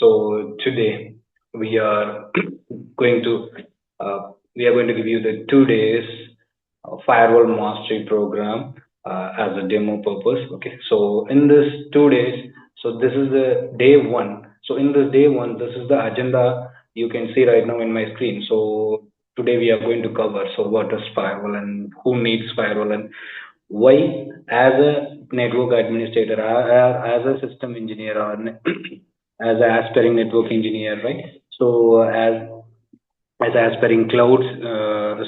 So today we are going to give you the 2 days firewall mastery program as a demo purpose. Okay, so in this 2 days, so this is the day one. So in this day one, this is the agenda you can see right now in my screen. So today we are going to cover so what is firewall and who needs firewall and why as a network administrator, as a system engineer or as an aspiring network engineer, right? So as aspiring cloud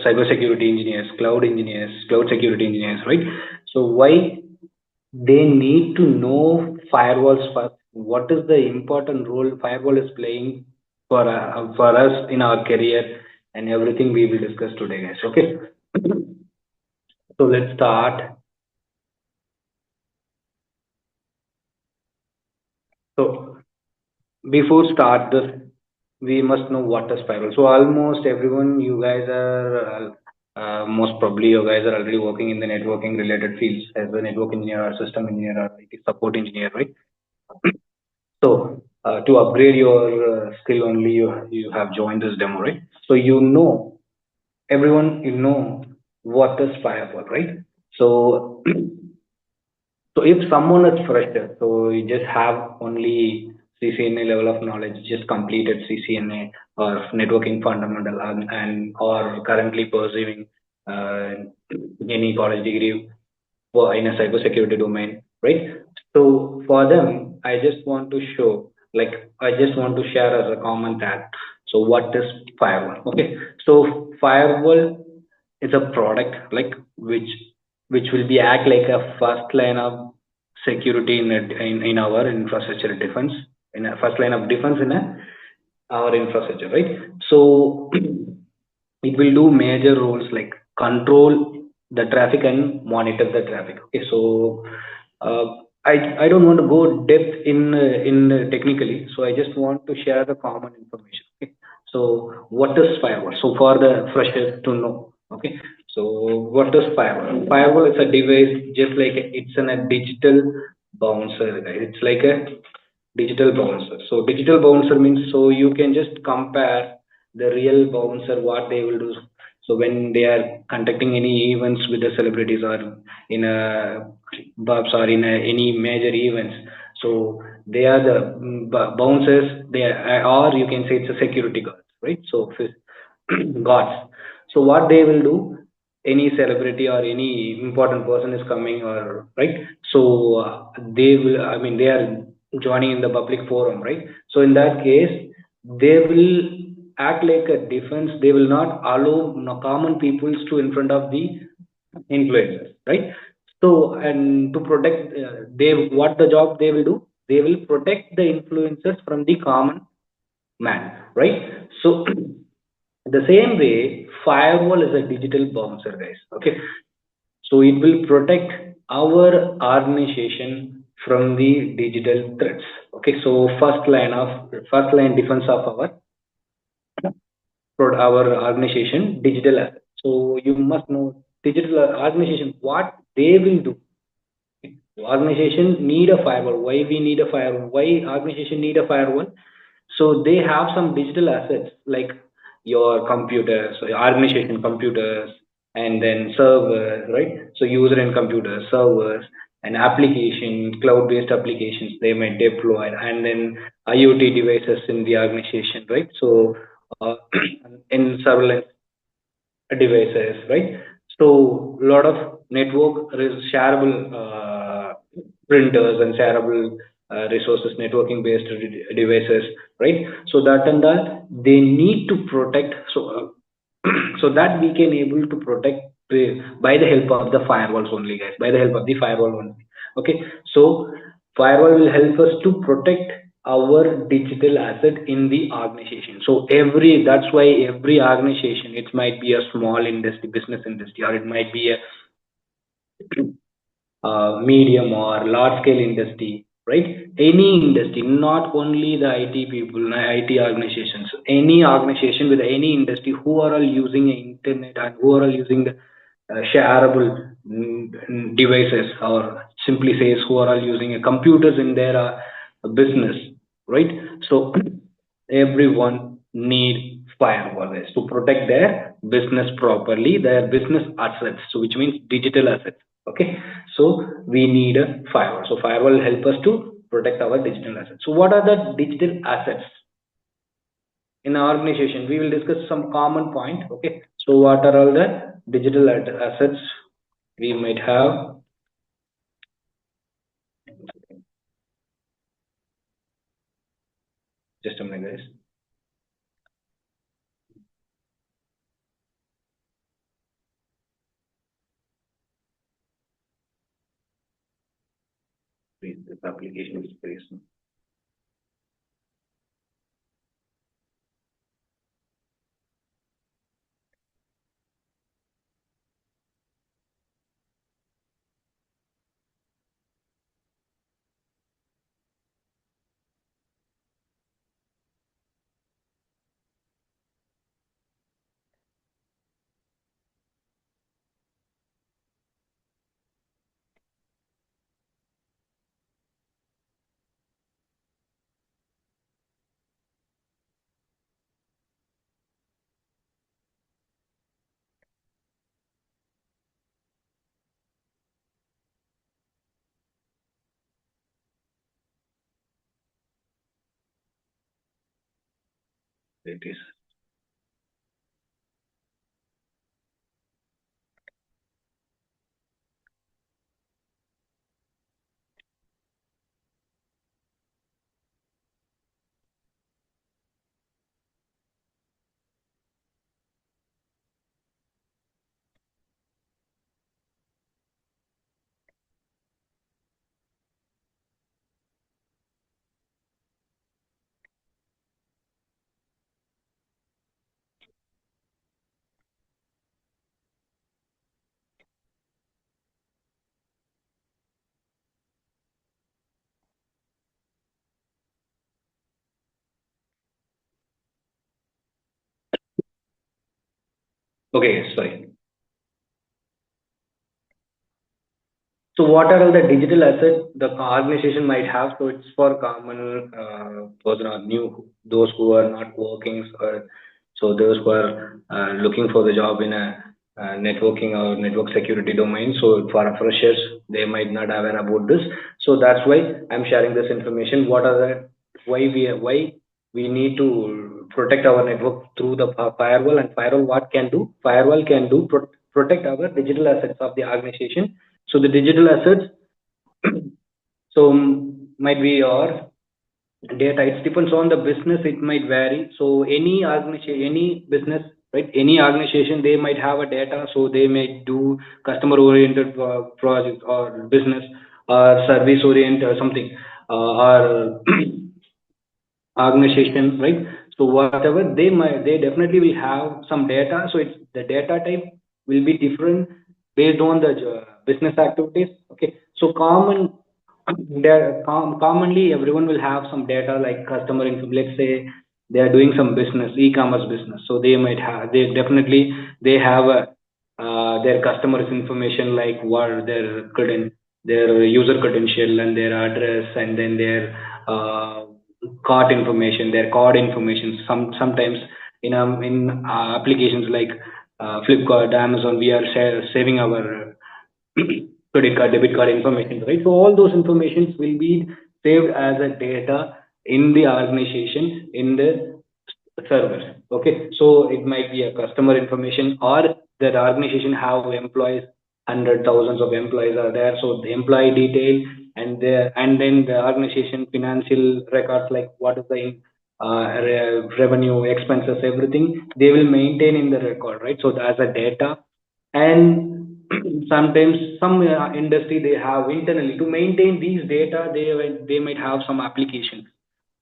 cybersecurity engineers, cloud engineers, cloud security engineers, right? So why they need to know firewalls first. What is the important role firewall is playing for us in our career and everything we will discuss today, guys. Okay, so let's start. So before start this, we must know what is firewall. So almost everyone, you guys are most probably you guys are already working in the networking related fields as a network engineer or system engineer or IT support engineer, right? So to upgrade your skill only, you have joined this demo, right? So you know everyone, you know what is firewall, right? So so if someone is fresher, so you just have only CCNA level of knowledge, just completed CCNA or networking fundamental and or currently pursuing uh, any college degree for in a cybersecurity domain, right? So for them, I just want to show, like I just want to share as a common tag. So what is firewall? Okay, so firewall is a product like which will be act like a first line of security in our infrastructure defense, in a first line of defense in our infrastructure, right? So it will do major roles like control the traffic and monitor the traffic. Okay, so uh, I don't want to go depth in technically, so I just want to share the common information. Okay, so what is firewall? So for the freshers to know. Okay, so what is firewall? Firewall is a device just like it's in a digital bouncer. Right? It's like a digital bouncer. So digital bouncer means so you can just compare the real bouncer what they will do. So when they are conducting any events with the celebrities or in a pubs or in any major events, so they are the bouncers. They are, or you can say it's a security guard, right? So guards. So what they will do? Any celebrity or any important person is coming or right, so they will, I mean they are joining in the public forum, right? So in that case, they will act like a defense. They will not allow common peoples to in front of the influencers, right? So and to protect, they what the job they will do? They will protect the influencers from the common man, right? So the same way, firewall is a digital bouncer, guys. Okay, so it will protect our organization from the digital threats. Okay, so first line defense of our organization digital asset. So you must know digital organization what they will do. Organization need a firewall. Why we need a firewall? Why organization need a firewall? So they have some digital assets like your computers, so your organization computers, and then servers, right? So user and computers, servers, and application, cloud-based applications they may deploy, and then IoT devices in the organization, right? So in surveillance devices, right? So a lot of network shareable printers and shareable resources, networking based devices, right? So that and that they need to protect. So so that we can able to protect by the help of the firewalls only, guys. By the help of the firewall only. Okay, so firewall will help us to protect our digital asset in the organization. So every that's why every organization, it might be a small industry, business industry, or it might be a medium or large scale industry, right? Any industry, not only the IT people, IT organizations, any organization with any industry who are all using internet and who are all using the shareable devices, or simply says who are all using computers in their business, right? So everyone need firewalls to protect their business properly, their business assets, so which means digital assets. Okay, so we need a firewall. So firewall help us to protect our digital assets. So what are the digital assets in our organization? We will discuss some common point. Okay, so what are all the digital assets we might have? Just a minute, guys. Please, this application is very small. It is. Okay, sorry. So what are all the digital assets the organization might have? So it's for common person or new, those who are not working, or so those who are looking for the job in a networking or network security domain. So for freshers, they might not aware about this. So that's why I'm sharing this information. What are the why we need to protect our network through the firewall, and firewall what can do? Firewall can do protect our digital assets of the organization. So the digital assets, so might be your data. It depends on the business. It might vary. So any organization, any business, right? Any organization, they might have a data. So they may do customer-oriented projects or business or service-oriented or something, or organization, right? So whatever they definitely will have some data. So it's the data type will be different based on the business activities. Okay, so commonly everyone will have some data like customer info. Let's say they are doing some business, e-commerce business. So they definitely they have a their customers information like what their user credential and their address, and then their card information, their card information. Sometimes in applications like Flipkart, Amazon, we are saving our credit card, debit card information, right? So all those informations will be saved as a data in the organization in the server. Okay, so it might be a customer information, or that organization have employees, hundred thousands of employees are there. So the employee detail and then the organization financial records like what is the revenue, expenses, everything they will maintain in the record, right? So as a data, and sometimes some industry they have internally to maintain these data. They might have some applications.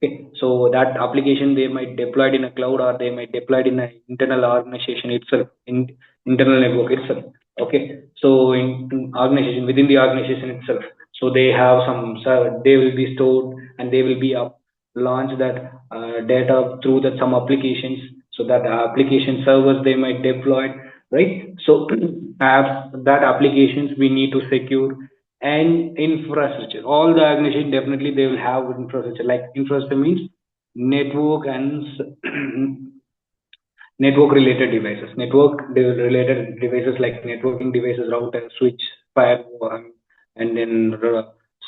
Okay, so that application they might deploy it in a cloud, or they might deploy it in an internal organization itself, in internal network itself. Okay, so in organization, within the organization itself, so they have some they will be stored, and they will be up launch that data through that some applications. So that application servers they might deploy, right? So apps, that applications we need to secure, and infrastructure. All the organization definitely they will have infrastructure. Like infrastructure means network and network related devices. Related devices like networking devices, router, switch, firewall, and then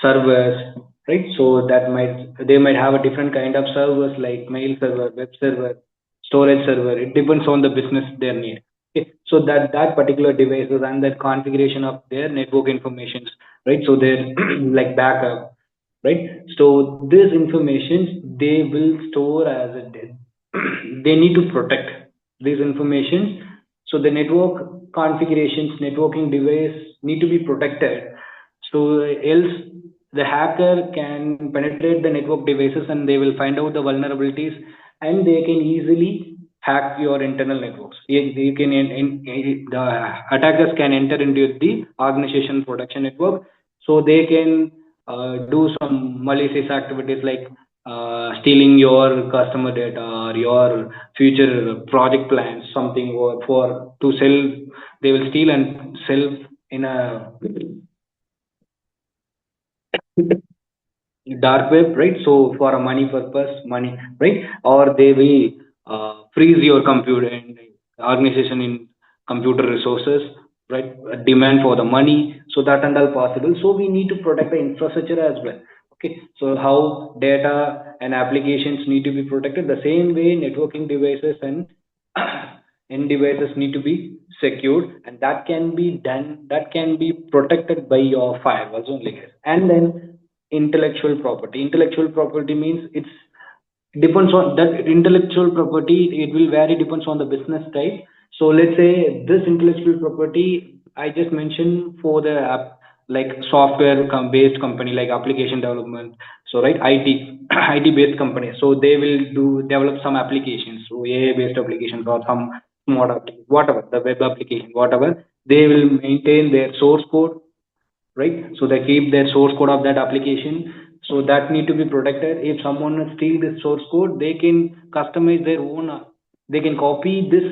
servers, right? So they might have a different kind of servers like mail server, web server, storage server. It depends on the business they need. Okay. So that particular devices and that configuration of their network informations, right? So they're like backup, right? So this information they will store as a they need to protect these information. So the network configurations, networking device need to be protected. So else the hacker can penetrate the network devices and they will find out the vulnerabilities and they can easily hack your internal networks. You can the attackers can enter into the organization production network, so they can do some malicious activities like stealing your customer data or your future project plans, something for to sell. They will steal and sell in a dark web, right? So for a money purpose, money, right? Or they will freeze your computer and organization in computer resources, right? Demand for the money, so that and all possible. So we need to protect the infrastructure as well. Okay, so how data and applications need to be protected, the same way networking devices and end devices need to be secured, and that can be done. That can be protected by your firewalls only, guys. And then intellectual property means it's depends on that intellectual property. It will vary, depends on the business type. So let's say this intellectual property I just mentioned for the app, like software based company like application development, so right, it based company, so they will develop some applications, so AI based applications or some smart whatever the web application, whatever, they will maintain their source code, right? So they keep their source code of that application. So that need to be protected. If someone steal this source code, they can customize their own. They can copy this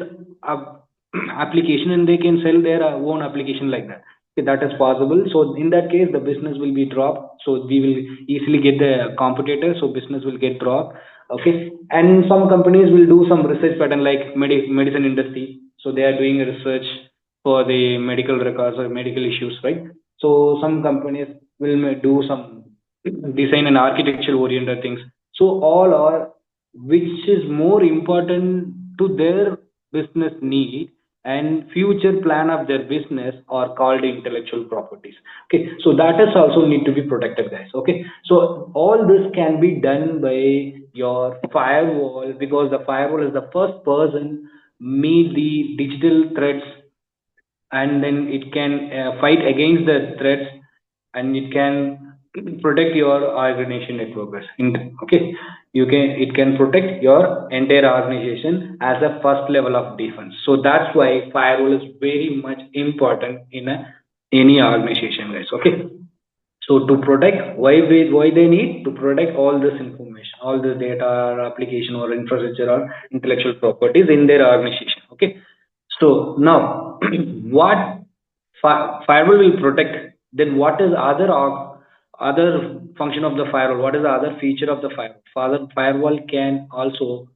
uh, application and they can sell their own application like that. Okay, that is possible. So in that case, the business will be dropped. So we will easily get the competitor. So business will get dropped. Okay, and some companies will do some research pattern like medicine industry. So they are doing research for the medical records or medical issues, right? So some companies will do some design and architecture oriented things. So all are which is more important to their business need and future plan of their business are called intellectual properties. Okay, so that is also need to be protected, guys. Okay, so all this can be done by your firewall, because the firewall is the first person meet the digital threats, and then it can fight against the threats, and it can protect your organization networkers. Okay, you can it can protect your entire organization as a first level of defense. So that's why firewall is very much important in any organization, guys. Okay, so to protect, why they need to protect all this information, all this data or application or infrastructure or intellectual properties in their organization. Okay, so now what firewall will protect? Then what is other function of the firewall? What is the other feature of the firewall? Firewall can also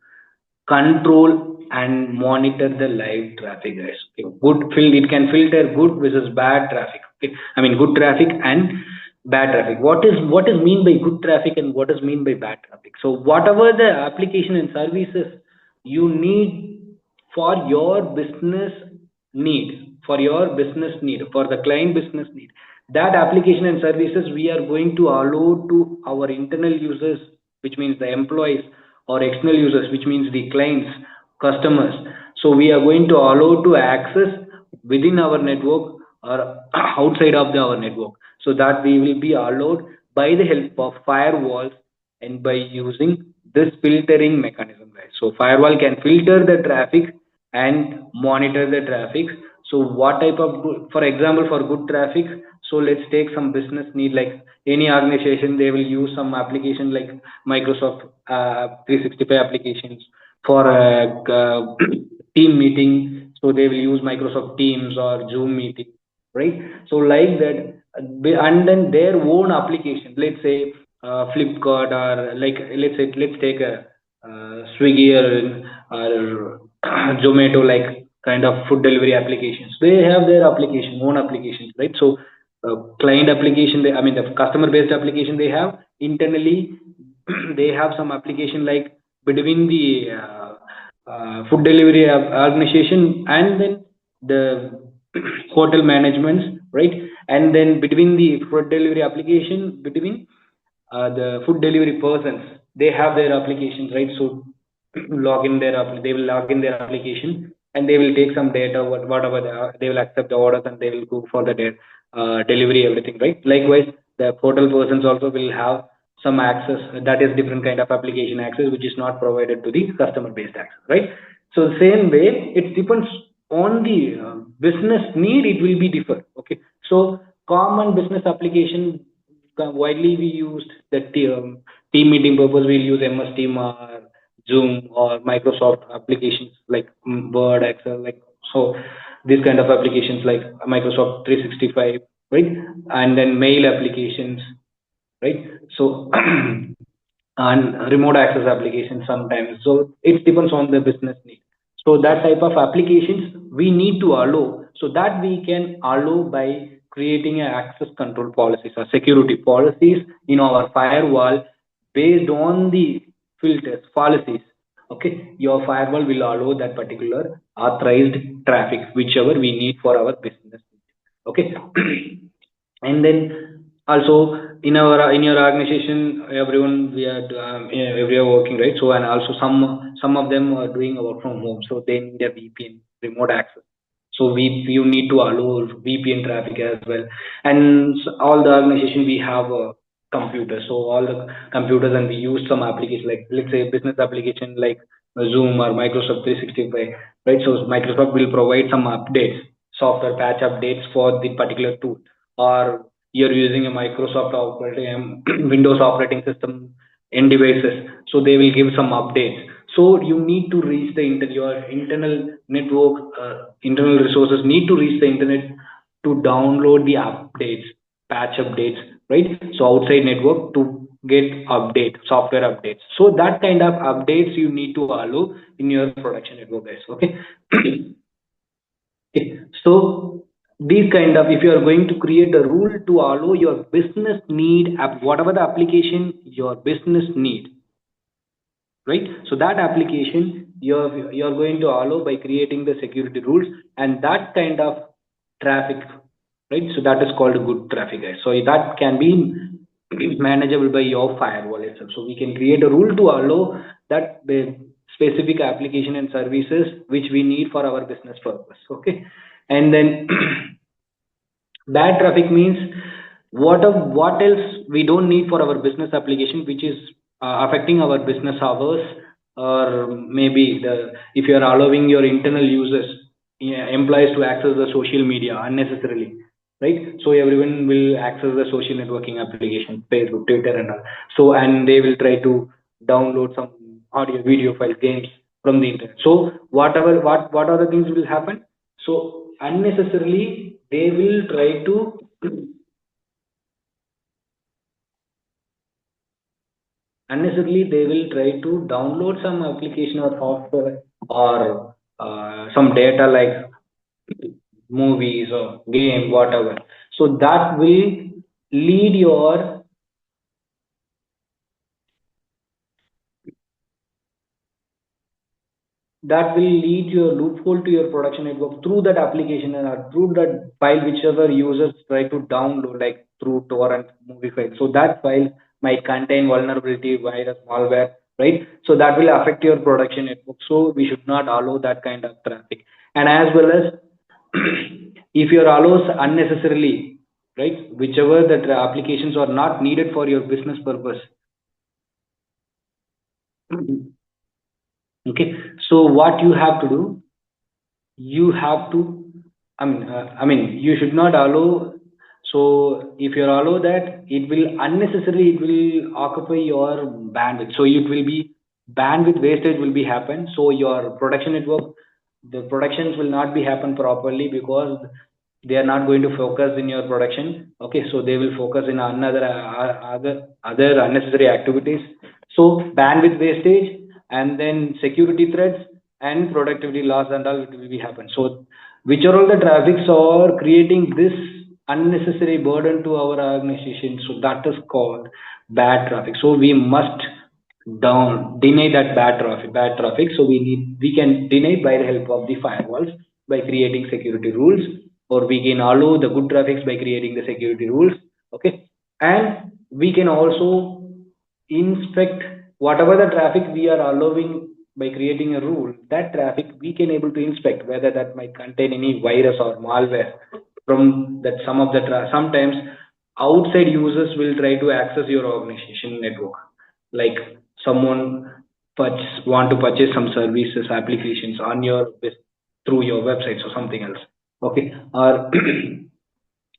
control and monitor the live traffic, guys. Okay. It can filter good versus bad traffic. Okay. I mean good traffic and bad traffic. What is mean by good traffic and what is mean by bad traffic? So whatever the application and services you need for your business for the client business need, that application and services we are going to allow to our internal users, which means the employees, or external users, which means the clients, customers. So we are going to allow to access within our network or outside of our network. So that we will be allowed by the help of firewalls and by using this filtering mechanism, right? So firewall can filter the traffic and monitor the traffic. So what type of for example, for good traffic, so let's take some business need, like any organization, they will use some application like Microsoft 365 applications for a team meeting. So they will use Microsoft Teams or Zoom meeting, right? So like that, and then their own application, let's say Flipkart, or like let's take a Swiggy or Zomato, like kind of food delivery applications. They have their own applications, right? So client application, I mean the customer based application they have internally. They have some application like between the food delivery organization and then the hotel managements, right? And then between the food delivery application, between the food delivery persons, they have their applications, right? So they will log in their application and they will take some data, whatever they will accept the orders and they will go for the delivery, everything, right? Likewise, the hotel persons also will have some access, that is different kind of application access which is not provided to the customer based access, right? So the same way, it depends on the business need, it will be different. Okay, so common business application widely we used the team meeting purpose, we'll use MS Team or Zoom or Microsoft applications like Word, Excel, like so these kind of applications like Microsoft 365, right? And then mail applications, right? So and remote access applications sometimes. So it depends on the business need. So that type of applications we need to allow, so that we can allow by creating a access control policies or security policies in our firewall based on the filters policies. Okay, your firewall will allow that particular authorized traffic whichever we need for our business. Okay. And then also in your organization, everyone we are everyone working, right? So and also some of them are doing work from home, so they need a VPN, remote access. So we you need to allow VPN traffic as well. And all the organization we have computers, so all the computers, and we use some application like, let's say, business application like Zoom or Microsoft 365, right? So Microsoft will provide some updates, software patch updates for the particular tool, or you're using a Microsoft operating Windows operating system in devices, so they will give some updates. So you need to reach the your internal network, internal resources need to reach the internet to download the updates, patch updates, right? So outside network to get update, software updates. So that kind of updates you need to allow in your production network, guys. Okay. Okay. So these kind of, if you are going to create a rule to allow your business need, whatever the application your business need, right? So that application you're going to allow by creating the security rules, and that kind of traffic, right? So that is called good traffic, guys. So that can be manageable by your firewall itself. So we can create a rule to allow that the specific application and services which we need for our business purpose. Okay, and then bad traffic means what else we don't need for our business application, which is affecting our business hours, or maybe the if you are allowing your internal users, yeah, employees to access the social media unnecessarily, right? So everyone will access the social networking application, Facebook, Twitter, and all. So and they will try to download some audio, video files, games from the internet. So whatever what other things will happen? So unnecessarily they will try to unnecessarily they will try to download some application or software or some data like movies or game, whatever. So that will lead your that will lead your loophole to your production network through that application and through that file whichever users try to download, like through torrent movie file. So that file might contain vulnerability, virus, malware, right? So that will affect your production network. So we should not allow that kind of traffic. And as well as if your allows unnecessarily, right, whichever that applications are not needed for your business purpose. Okay, so what you have to do, you have to, you should not allow. So if you allow that, it will unnecessarily, it will occupy your bandwidth, so it will be bandwidth wastage will be happen. So your production network, the productions will not be happen properly because they are not going to focus in your production. Okay, so they will focus in another other unnecessary activities. So bandwidth wastage, and then security threats and productivity loss and all will be happen. So which are all the traffics are creating this unnecessary burden to our organization. So that is called bad traffic. So we must down deny that bad traffic. So we can deny by the help of the firewalls by creating security rules, or we can allow the good traffics by creating the security rules. Okay, and we can also inspect whatever the traffic we are allowing by creating a rule. That traffic we can able to inspect whether that might contain any virus or malware from that. Sometimes outside users will try to access your organization network, like someone want to purchase some services applications on your through your websites or something else. Okay, or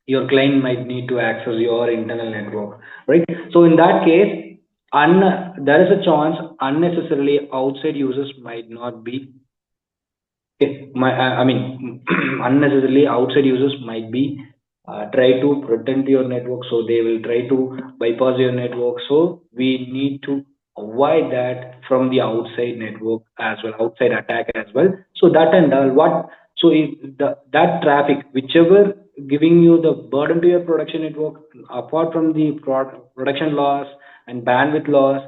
your client might need to access your internal network, right? So in that case, there is a chance unnecessarily outside users might not be. Okay, I mean, unnecessarily outside users might be try to protect your network, so they will try to bypass your network. So we need to avoid that from the outside network as well, outside attack as well. So that and all what. So if that traffic, whichever giving you the burden to your production network, apart from the production loss and bandwidth loss,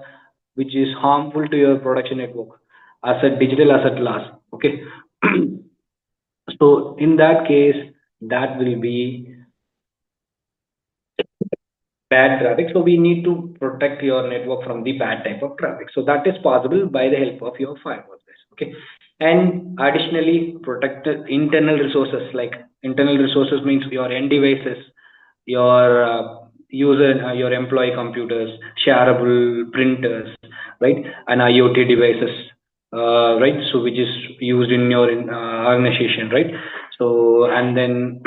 which is harmful to your production network, asset digital asset loss. Okay, so in that case, that will be bad traffic. So we need to protect your network from the bad type of traffic. So that is possible by the help of your firewalls. Okay. And additionally, protect the internal resources. Like internal resources means your end devices, your your employee computers, shareable printers, right? And IoT devices, right? So which is used in your organization, right? So and then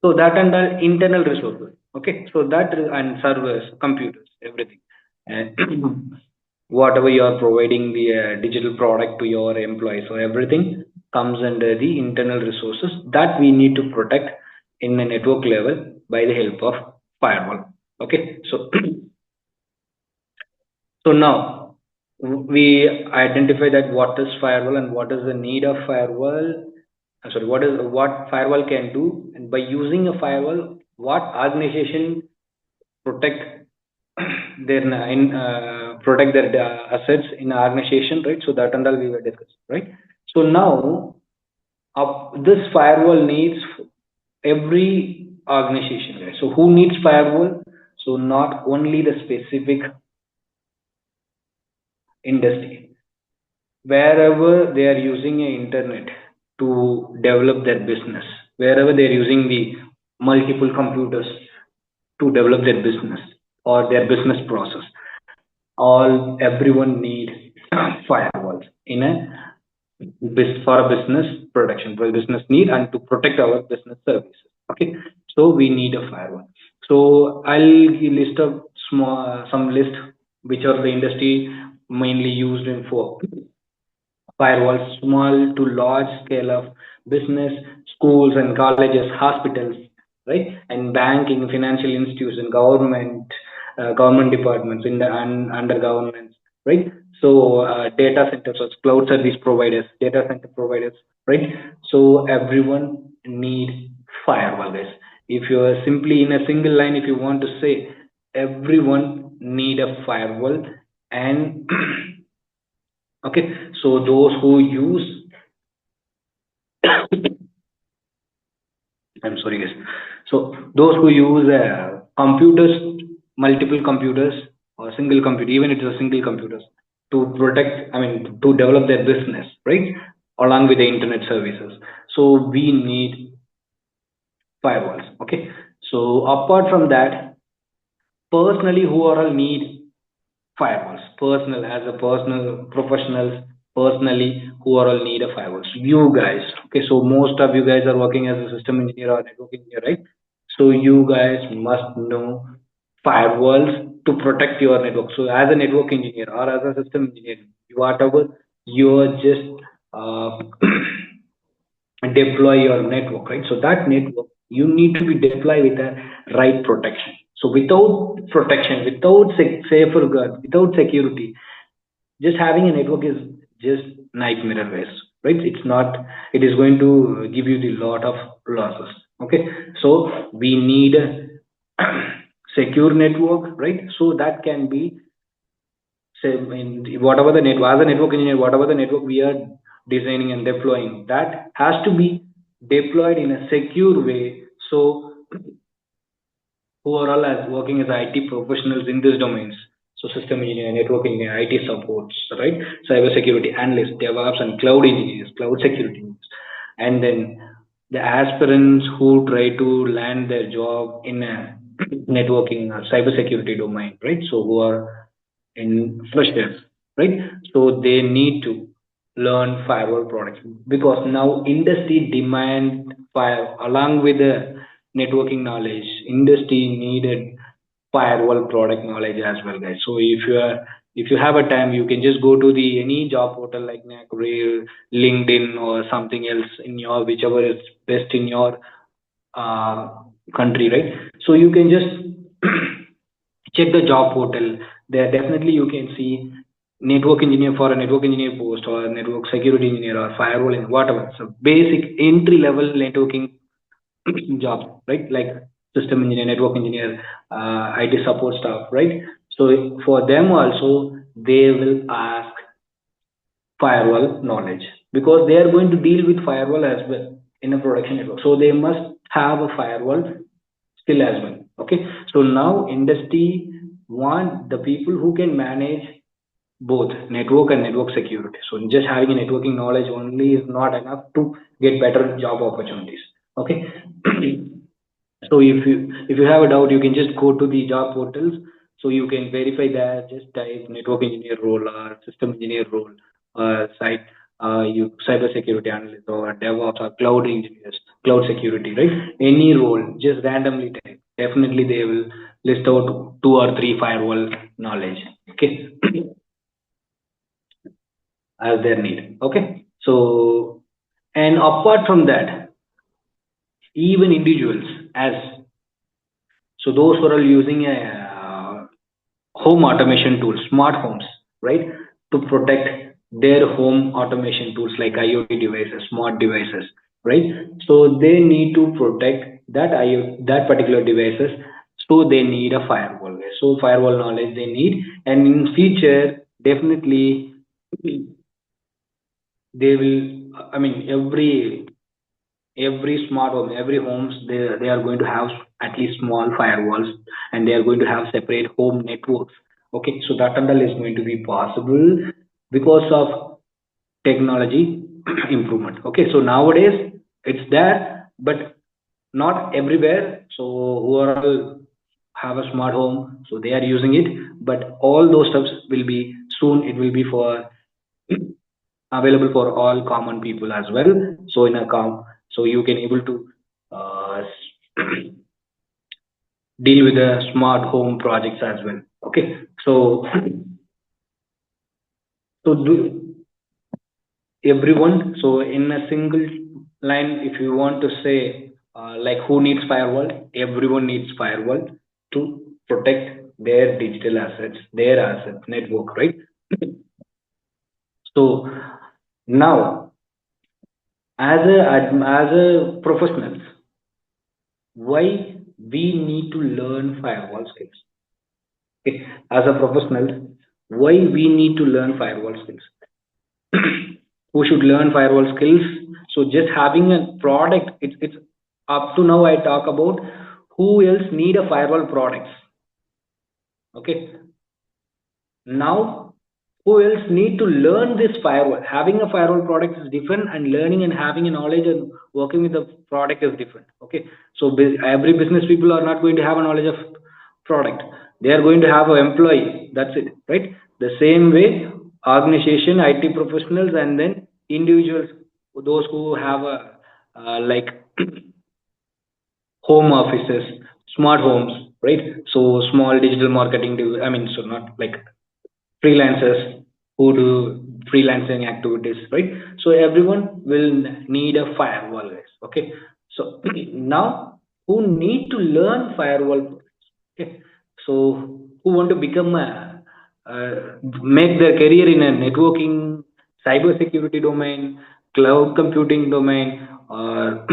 so that and the internal resources. Okay, so that and servers, computers, everything, and whatever you are providing the digital product to your employees, so everything comes under the internal resources that we need to protect in a network level by the help of firewall. Okay, so so now we identify that what is firewall and what is the need of firewall. Sorry, what firewall can do, and by using a firewall, what organization protect their protect their assets in organization, right? So that and all we were discussing, right? So now this firewall needs every organization, right? So who needs firewall? So not only the specific industry, wherever they are using a internet to develop their business, wherever they are using the multiple computers to develop their business or their business process, everyone need firewalls in a for a business production, for a business need and to protect our business services. Okay, so we need a firewall. So I'll list a small some list which are the industry mainly used in for firewalls, small to large scale of business, schools and colleges, hospitals, right? And banking, financial institutions, government departments in the under governments, right? So data centers, or cloud service providers, data center providers, right? So everyone need firewall, guys. If you are simply in a single line, if you want to say everyone need a firewall, and okay, so those who use, I'm sorry, guys. So those who use computers, multiple computers, or single computer, even if it's a single computers, to protect, I mean, to develop their business, right, along with the internet services. So we need firewalls. Okay. So apart from that, personally, who are all need firewalls? Personal, as a personal professionals, personally, who are all need a firewalls? You guys. Okay, so most of you guys are working as a system engineer or network engineer, right? So you guys must know firewalls to protect your network. So as a network engineer or as a system engineer, whatever you're just deploy your network, right? So that network you need to be deployed with the right protection. So without protection, without safer guard, without security, just having a network is just nightmare waste, right? It's not. It is going to give you the lot of losses. Okay, so we need a secure network, right? So that can be, say, in whatever the network, as a network engineer, whatever the network we are designing and deploying, that has to be deployed in a secure way. So who are all as working as IT professionals in these domains. So system engineer, network engineer, IT supports, right? Cybersecurity analysts, DevOps, and cloud engineers, cloud security engineers. And then the aspirants who try to land their job in a networking or cybersecurity domain, right? So who are in freshers, right? So they need to learn firewall products because now industry demand fire along with the networking knowledge. Industry needed firewall product knowledge as well, guys. So if you have a time, you can just go to the any job portal like Naukri, LinkedIn, or something else in your whichever is best in your uh, country, right? So you can just check the job portal. There definitely you can see network engineer for a network engineer post or network security engineer or firewall and whatever. So basic entry level networking jobs, right? Like system engineer, network engineer, IT support staff, right? So for them also, they will ask firewall knowledge because they are going to deal with firewall as well in a production network. So they must have a firewall skill as well. Okay. So now industry want the people who can manage both network and network security. So just having a networking knowledge only is not enough to get better job opportunities. Okay. So if you have a doubt, you can just go to the job portals. So you can verify that. Just type network engineer role or system engineer role, site you cyber security analyst or DevOps or cloud engineers, cloud security, right? Any role, just randomly type. Definitely they will list out two or three firewall knowledge. Okay, as their need. Okay, so and apart from that, even individuals as so those who are using a home automation tools, smart homes, right, to protect their home automation tools like IoT devices, smart devices, right? So they need to protect that that particular devices. So they need a firewall. So firewall knowledge they need, and in future definitely they will. I mean every smart home, every homes, they are going to have at least small firewalls and they are going to have separate home networks. Okay, so that and all is going to be possible because of technology improvement. Okay, so nowadays it's there, but not everywhere. So who are all have a smart home, so they are using it, but all those stuffs will be soon. It will be for available for all common people as well. So in a so you can able to uh, deal with the smart home projects as well. Okay, so so do everyone. So in a single line, if you want to say like who needs firewall, everyone needs firewall to protect their digital assets, their assets network, right? So now as a professionals, why we need to learn firewall skills? Okay. As a professional, why we need to learn firewall skills? Who should learn firewall skills? So just having a product, it's up to now I talk about who else need a firewall products. Okay. Now who else need to learn this firewall? Having a firewall product is different, and learning and having a knowledge and working with the product is different. Okay, so every business people are not going to have a knowledge of product. They are going to have an employee. That's it, right? The same way, organization, IT professionals, and then individuals, those who have a like home offices, smart homes, right? So small digital marketing. I mean, so not like freelancers who do freelancing activities, right? So everyone will need a firewall, guys. Okay. So now who need to learn firewall? Okay. So who want to become make their career in a networking, cybersecurity domain, cloud computing domain, or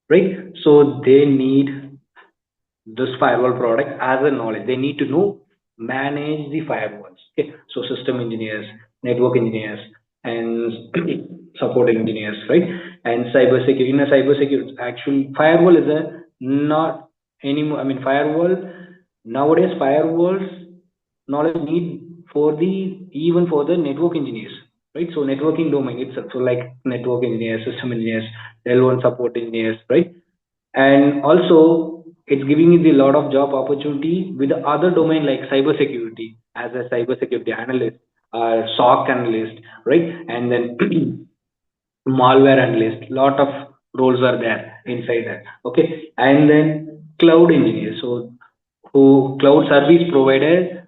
right? So they need this firewall product as a knowledge. They need to know manage the firewalls. Okay, so system engineers, network engineers, and support engineers, right? And cybersecurity. In a cybersecurity, actually, firewall is a not anymore. I mean, firewall nowadays firewalls knowledge need for the even for the network engineers, right? So networking domain itself. So like network engineers, system engineers, L1 support engineers, right? And also it's giving you the lot of job opportunity with the other domain like cybersecurity as a cybersecurity analyst or SOC analyst, right? And then malware analyst, lot of roles are there inside that. Okay, and then cloud engineer, so who cloud service provider,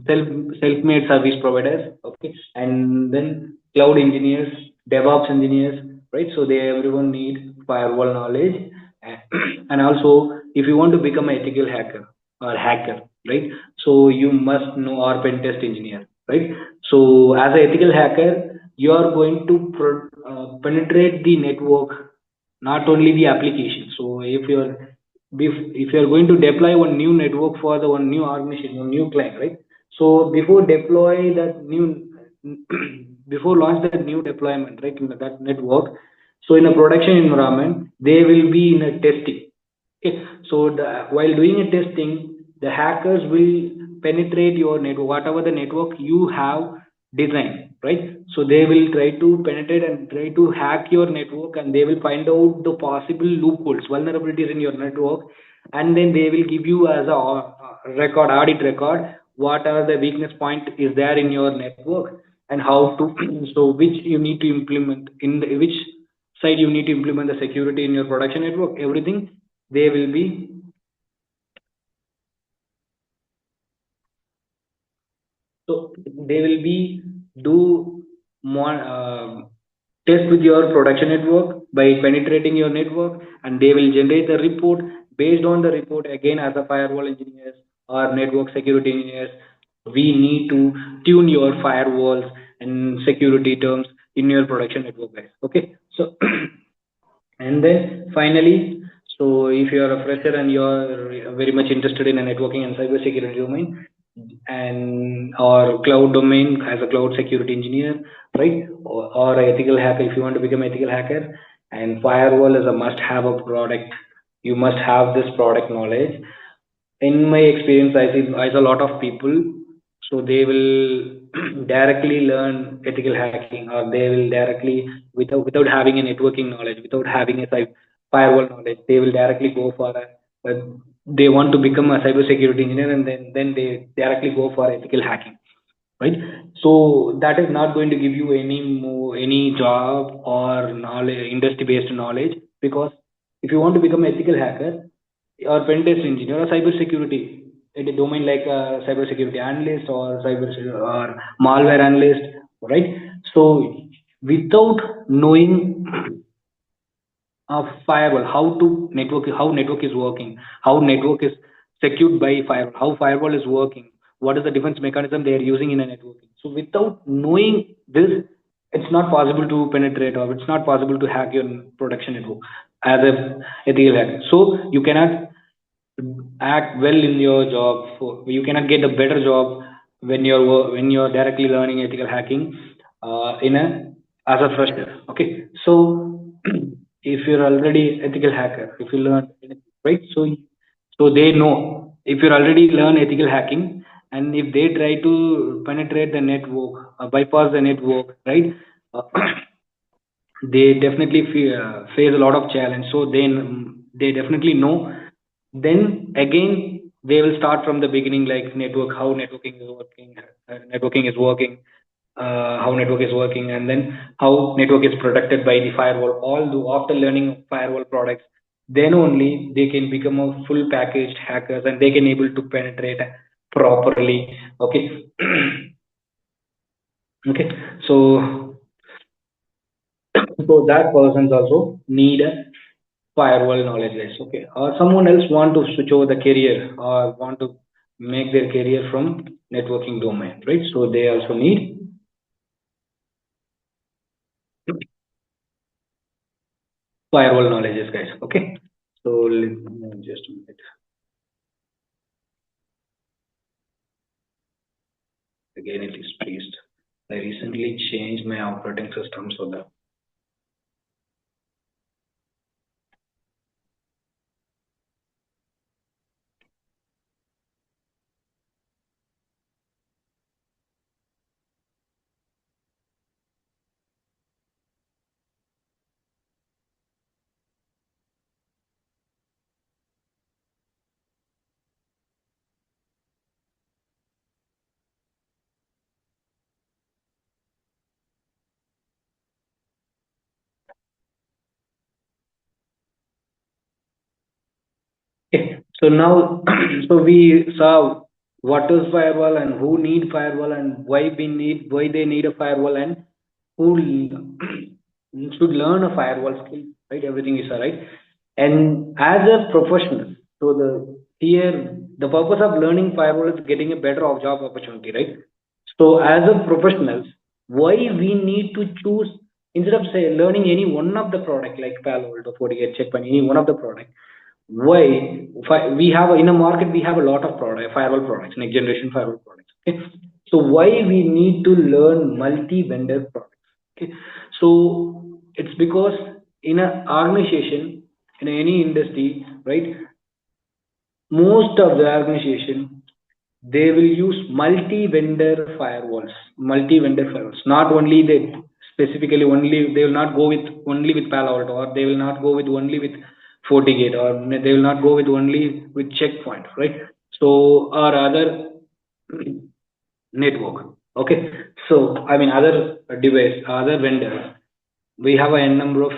self self-made service providers, okay, and then cloud engineers, DevOps engineers, right? So they everyone need firewall knowledge. and and also if you want to become an ethical hacker, right? So you must know, or pen test engineer, right? So as an ethical hacker you are going to penetrate the network, not only the application. So if you're going to deploy one new network for the one new organization, one new client, right? So before deploy that new, before launch that new deployment, right, in that network, so in a production environment, they will be in a testing. Okay. So while doing a testing, the hackers will penetrate your network, whatever the network you have designed, right? So they will try to penetrate and try to hack your network, and they will find out the possible loopholes, vulnerabilities in your network, and then they will give you as a record, audit record, what are the weakness point is there in your network, and how to so which you need to implement in which side you need to implement the security in your production network, everything they will be. So they will be do more test with your production network by penetrating your network, and they will generate the report. Based on the report, again, as a firewall engineers or network security engineers, we need to tune your firewalls and security terms in your production network, guys. Okay, so and then finally, so if you are a fresher and you are very much interested in a networking and cybersecurity domain, and or cloud domain as a cloud security engineer, right? Or a ethical hacker, if you want to become ethical hacker, and firewall is a must-have a product. You must have this product knowledge. In my experience, I see a lot of people, so they will directly learn ethical hacking, or they will directly, without having a networking knowledge, without having a firewall knowledge, they will directly go for a they want to become a cybersecurity engineer, and then they directly go for ethical hacking, right? So that is not going to give you any job or knowledge, industry based knowledge, because if you want to become an ethical hacker or pen test engineer or cybersecurity in a domain like a cybersecurity analyst or cyber or malware analyst, right? So without knowing firewall, how network is working, how network is secured by firewall, how firewall is working, what is the defense mechanism they are using in a networking. So without knowing this, it's not possible to penetrate, or it's not possible to hack your production network as a ethical hacker. So you cannot act well in your job. You cannot get a better job when when you're directly learning ethical hacking in a as a fresher. Okay, so if you're already ethical hacker, if you learn, right, so they know if you're already learn ethical hacking, and if they try to penetrate the network, bypass the network, right, uh, they definitely face a lot of challenge. So then they definitely know. Then again, they will start from the beginning, like network, how networking is working, how network is working, and then how network is protected by the firewall. All do after learning firewall products, then only they can become a full packaged hackers, and they can able to penetrate properly. Okay, okay. So so that persons also need firewall knowledge, guys. Okay, or someone else want to switch over the career or want to make their career from networking domain, right? So they also need firewall knowledges, guys. Okay, so let me just a minute. Again, it is pleased. I recently changed my operating system so that. Okay. So now, so we saw what is firewall and who need firewall and why they need a firewall and who should learn a firewall skill, right? Everything is all right. And as a professional, so the purpose of learning firewall is getting a better job opportunity, right? So as a professionals, why we need to choose instead of say learning any one of the product like Palo Alto, FortiGate, Checkpoint, any one of the product, why we have in a market we have a lot of product firewall products, next generation firewall products. Okay, so why we need to learn multi-vendor products? Okay, so it's because in an organization, in any industry, right, most of the organization they will use multi-vendor firewalls. Not only they specifically only they will not go with only with Palo Alto, or they will not go with only with FortiGate, or they will not go with only with Checkpoint, right? So or other network. Okay, so I mean other device, other vendors. We have a n number of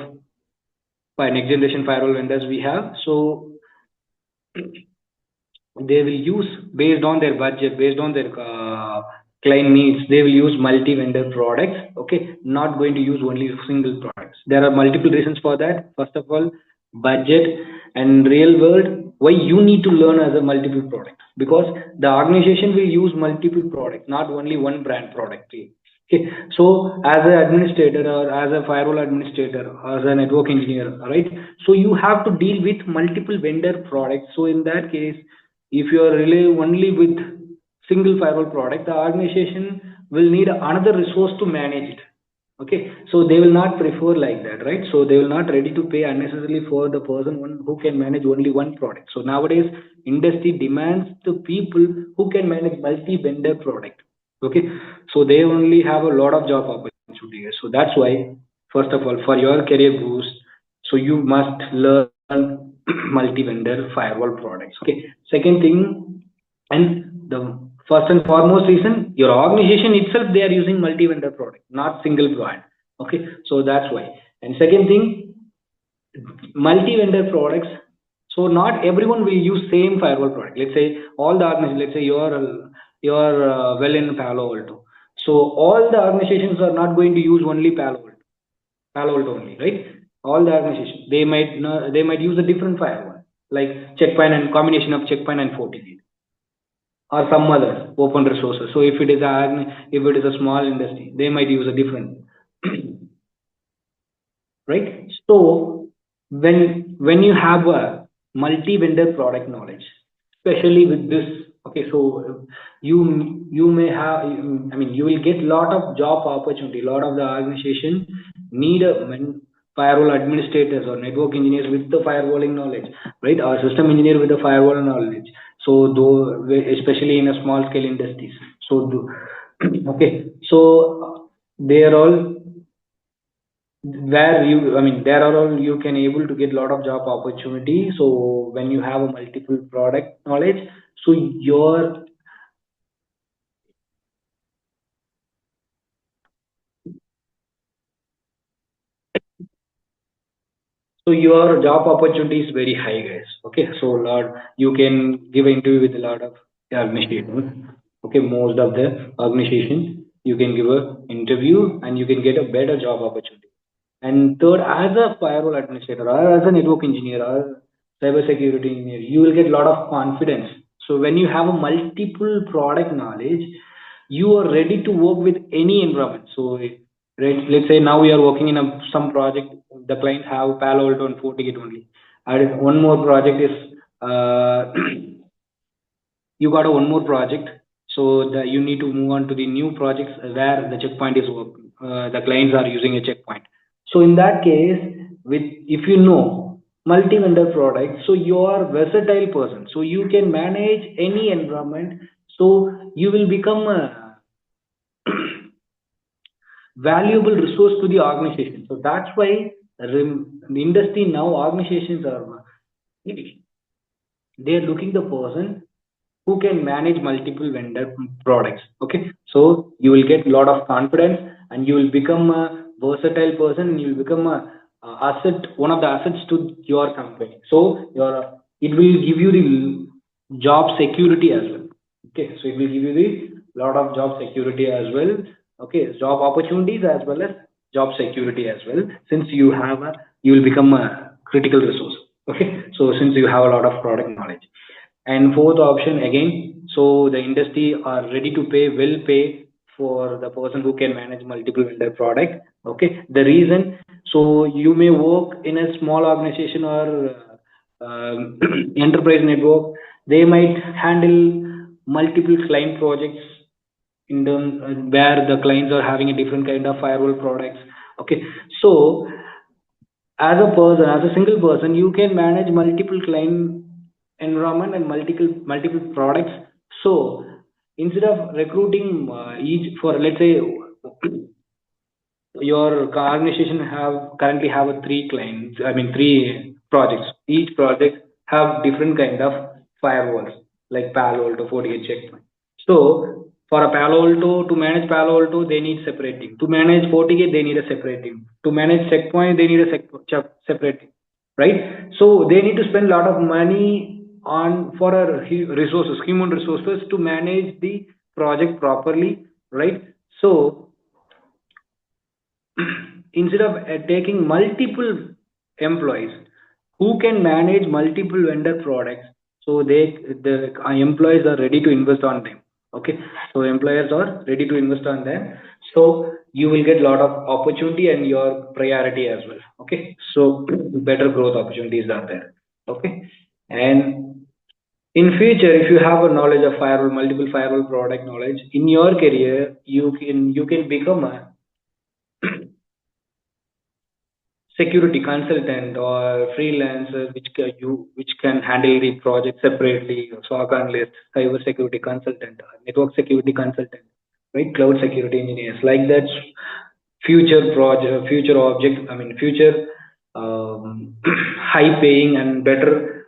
next generation firewall vendors we have. So they will use based on their budget, based on their client needs, they will use multi-vendor products. Okay, not going to use only single products. There are multiple reasons for that. First of all, budget and real world, why you need to learn as a multiple product, because the organization will use multiple products, not only one brand product. Okay, so as an administrator or as a firewall administrator or as a network engineer, right? So you have to deal with multiple vendor products. So in that case, if you are rely only with single firewall product, the organization will need another resource to manage it. Okay, so they will not prefer like that, right? So they will not ready to pay unnecessarily for the person one who can manage only one product. So nowadays, industry demands the people who can manage multi-vendor product. Okay, so they only have a lot of job opportunity. So that's why, first of all, for your career boost, so you must learn multi-vendor firewall products. Okay, second thing, and the first and foremost reason, your organization itself they are using multi-vendor product, not single brand. Okay, so that's why. And second thing, multi-vendor products. So not everyone will use same firewall product. Let's say all the organizations. Let's say you're well in Palo Alto. So all the organizations are not going to use only Palo Alto only, right? All the organizations they might use a different firewall like Checkpoint and combination of Checkpoint and FortiGate or some other open resources. So if it is a small industry, they might use a different, right? So when you have a multi-vendor product knowledge, especially with this, okay, so you may have, I mean, you will get lot of job opportunity. A lot of the organization need firewall administrators or network engineers with the firewalling knowledge, right? Or system engineer with the firewall knowledge. So though, especially in a small scale industries. So okay, so they are all where you, I mean, there are all you can able to get a lot of job opportunity. So when you have a multiple product knowledge, so your job opportunity is very high, guys. Okay, so lot you can give interview with a lot of administrators. Okay, most of the organization you can give a interview and you can get a better job opportunity. And third, as a firewall administrator or as a network engineer or cybersecurity engineer, you will get a lot of confidence. So when you have a multiple product knowledge, you are ready to work with any environment. So let's say now we are working in some project, the client have Palo Alto and FortiGate only. And one more project is you got a one more project, so you need to move on to the new projects where the checkpoint is working. The clients are using a checkpoint. So in that case, with if you know multi-vendor product, so you are versatile person. So you can manage any environment. So you will become a valuable resource to the organization. So that's why the industry now organizations are they are looking the person who can manage multiple vendor products. Okay, so you will get a lot of confidence and you will become a versatile person and you will become asset, one of the assets to your company. So your it will give you the job security as well. Okay, so it will give you the lot of job security as well. Okay, job opportunities as well as job security as well. Since you have a, you will become a critical resource. Okay, so since you have a lot of product knowledge. And fourth option again, so the industry are ready to pay, will pay for the person who can manage multiple vendor product. Okay, the reason, so you may work in a small organization or enterprise network, they might handle multiple client projects in the where the clients are having a different kind of firewall products. Okay, so as a person, as a single person, you can manage multiple client environment and multiple products. So instead of recruiting each for, let's say, your organization have currently have a three clients, I mean three projects. Each project have different kind of firewalls like Palo Alto, FortiGate, checkpoint. So for a Palo Alto, to manage Palo Alto, they need separate team. To manage FortiGate, they need a separate team. To manage checkpoint, they need a separate team, right? So they need to spend a lot of money on for a resources, human resources to manage the project properly, right? So instead of taking multiple employees who can manage multiple vendor products, so the employees are ready to invest on them. Okay, so employers are ready to invest on them. So you will get a lot of opportunity and your priority as well. Okay, so better growth opportunities are there. Okay, and in future, if you have a knowledge of firewall, multiple firewall product knowledge in your career, you can become a security consultant or freelancer which can handle the project separately, SOC analyst, cyber security consultant, network security consultant, right? Cloud security engineers, like that. Future project, future object, I mean future high paying and better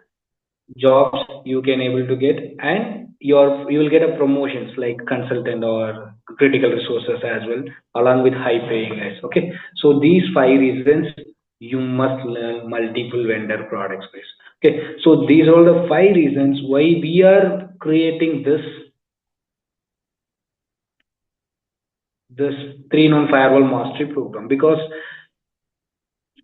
jobs you can able to get, and you will get a promotions like consultant or critical resources as well, along with high paying guys. Okay, so these five reasons you must learn multiple vendor products guys. Okay, so these are the five reasons why we are creating this 3-in-1 firewall mastery program, because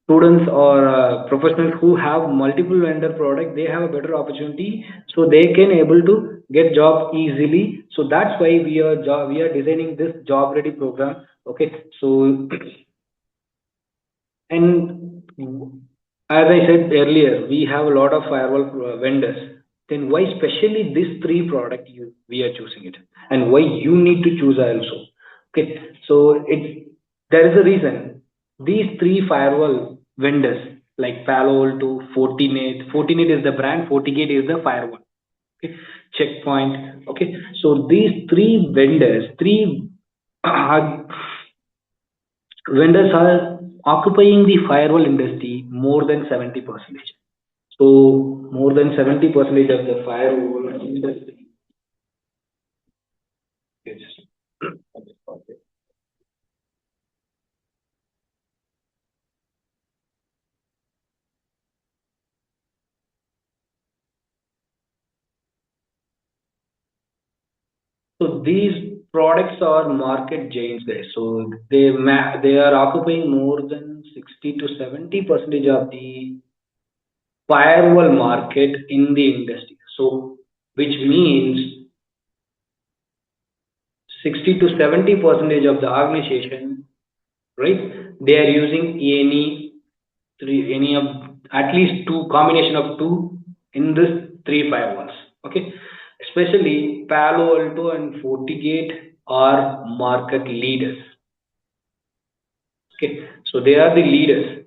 students or professionals who have multiple vendor product, they have a better opportunity, so they can able to get job easily. So that's why we are designing this job ready program. Okay, so and as I said earlier, we have a lot of firewall vendors. Then why specially this three product we are choosing it, and why you need to choose also? Okay, so there is a reason. These three firewall vendors like Palo Alto, Fortinet is the brand, FortiGate is the firewall. Okay, Checkpoint. Okay, so these three vendors, vendors are occupying the firewall industry more than 70%. So more than 70% of the firewall industry is. So these products are market giants there. So they are occupying more than 60 to 70 percentage of the firewall market in the industry. So which means 60 to 70 percentage of the organization, right? They are using any of at least two combination of two in this three firewalls. Okay, especially Palo Alto and FortiGate are market leaders. Okay, so they are the leaders.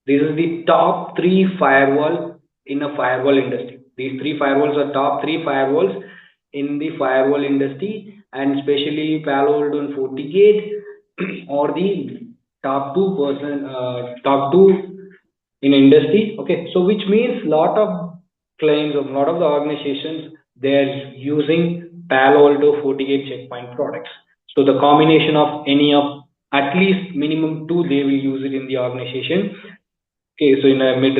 This is the top three firewall in a firewall industry. These three firewalls are top three firewalls in the firewall industry, and especially Palo Alto and FortiGate or the top two in industry. Okay, so which means lot of clients of lot of the organizations they're using Palo Alto FortiGate checkpoint products. So the combination of any of at least minimum two they will use it in the organization. Okay, so in a mid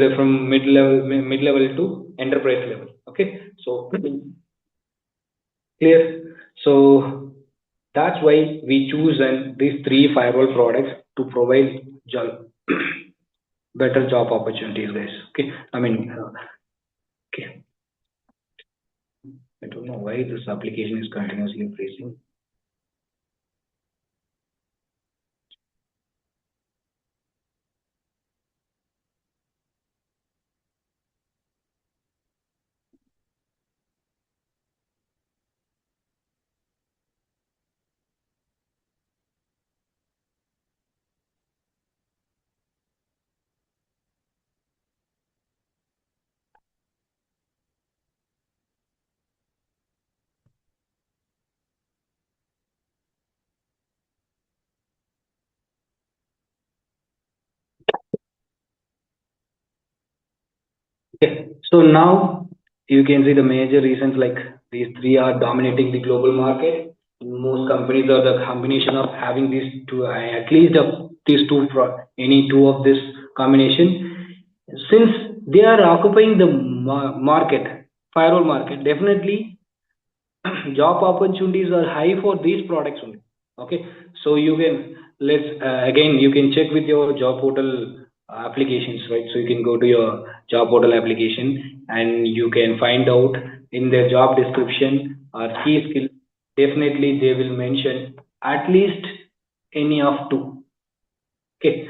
level to enterprise level. Okay, so clear. So that's why we choose these three firewall products to provide job, better job opportunities, guys. Okay, I mean, okay, I don't know why this application is continuously freezing. Okay, so now you can see the major reasons like these three are dominating the global market. Most companies are the combination of having these two, at least these two, any two of this combination. Since they are occupying the market, firewall market, definitely job opportunities are high for these products only. Okay, so you can let's again you can check with your job portal applications, right? So you can go to your job portal application and you can find out in their job description or key skills. Definitely, they will mention at least any of two. Okay.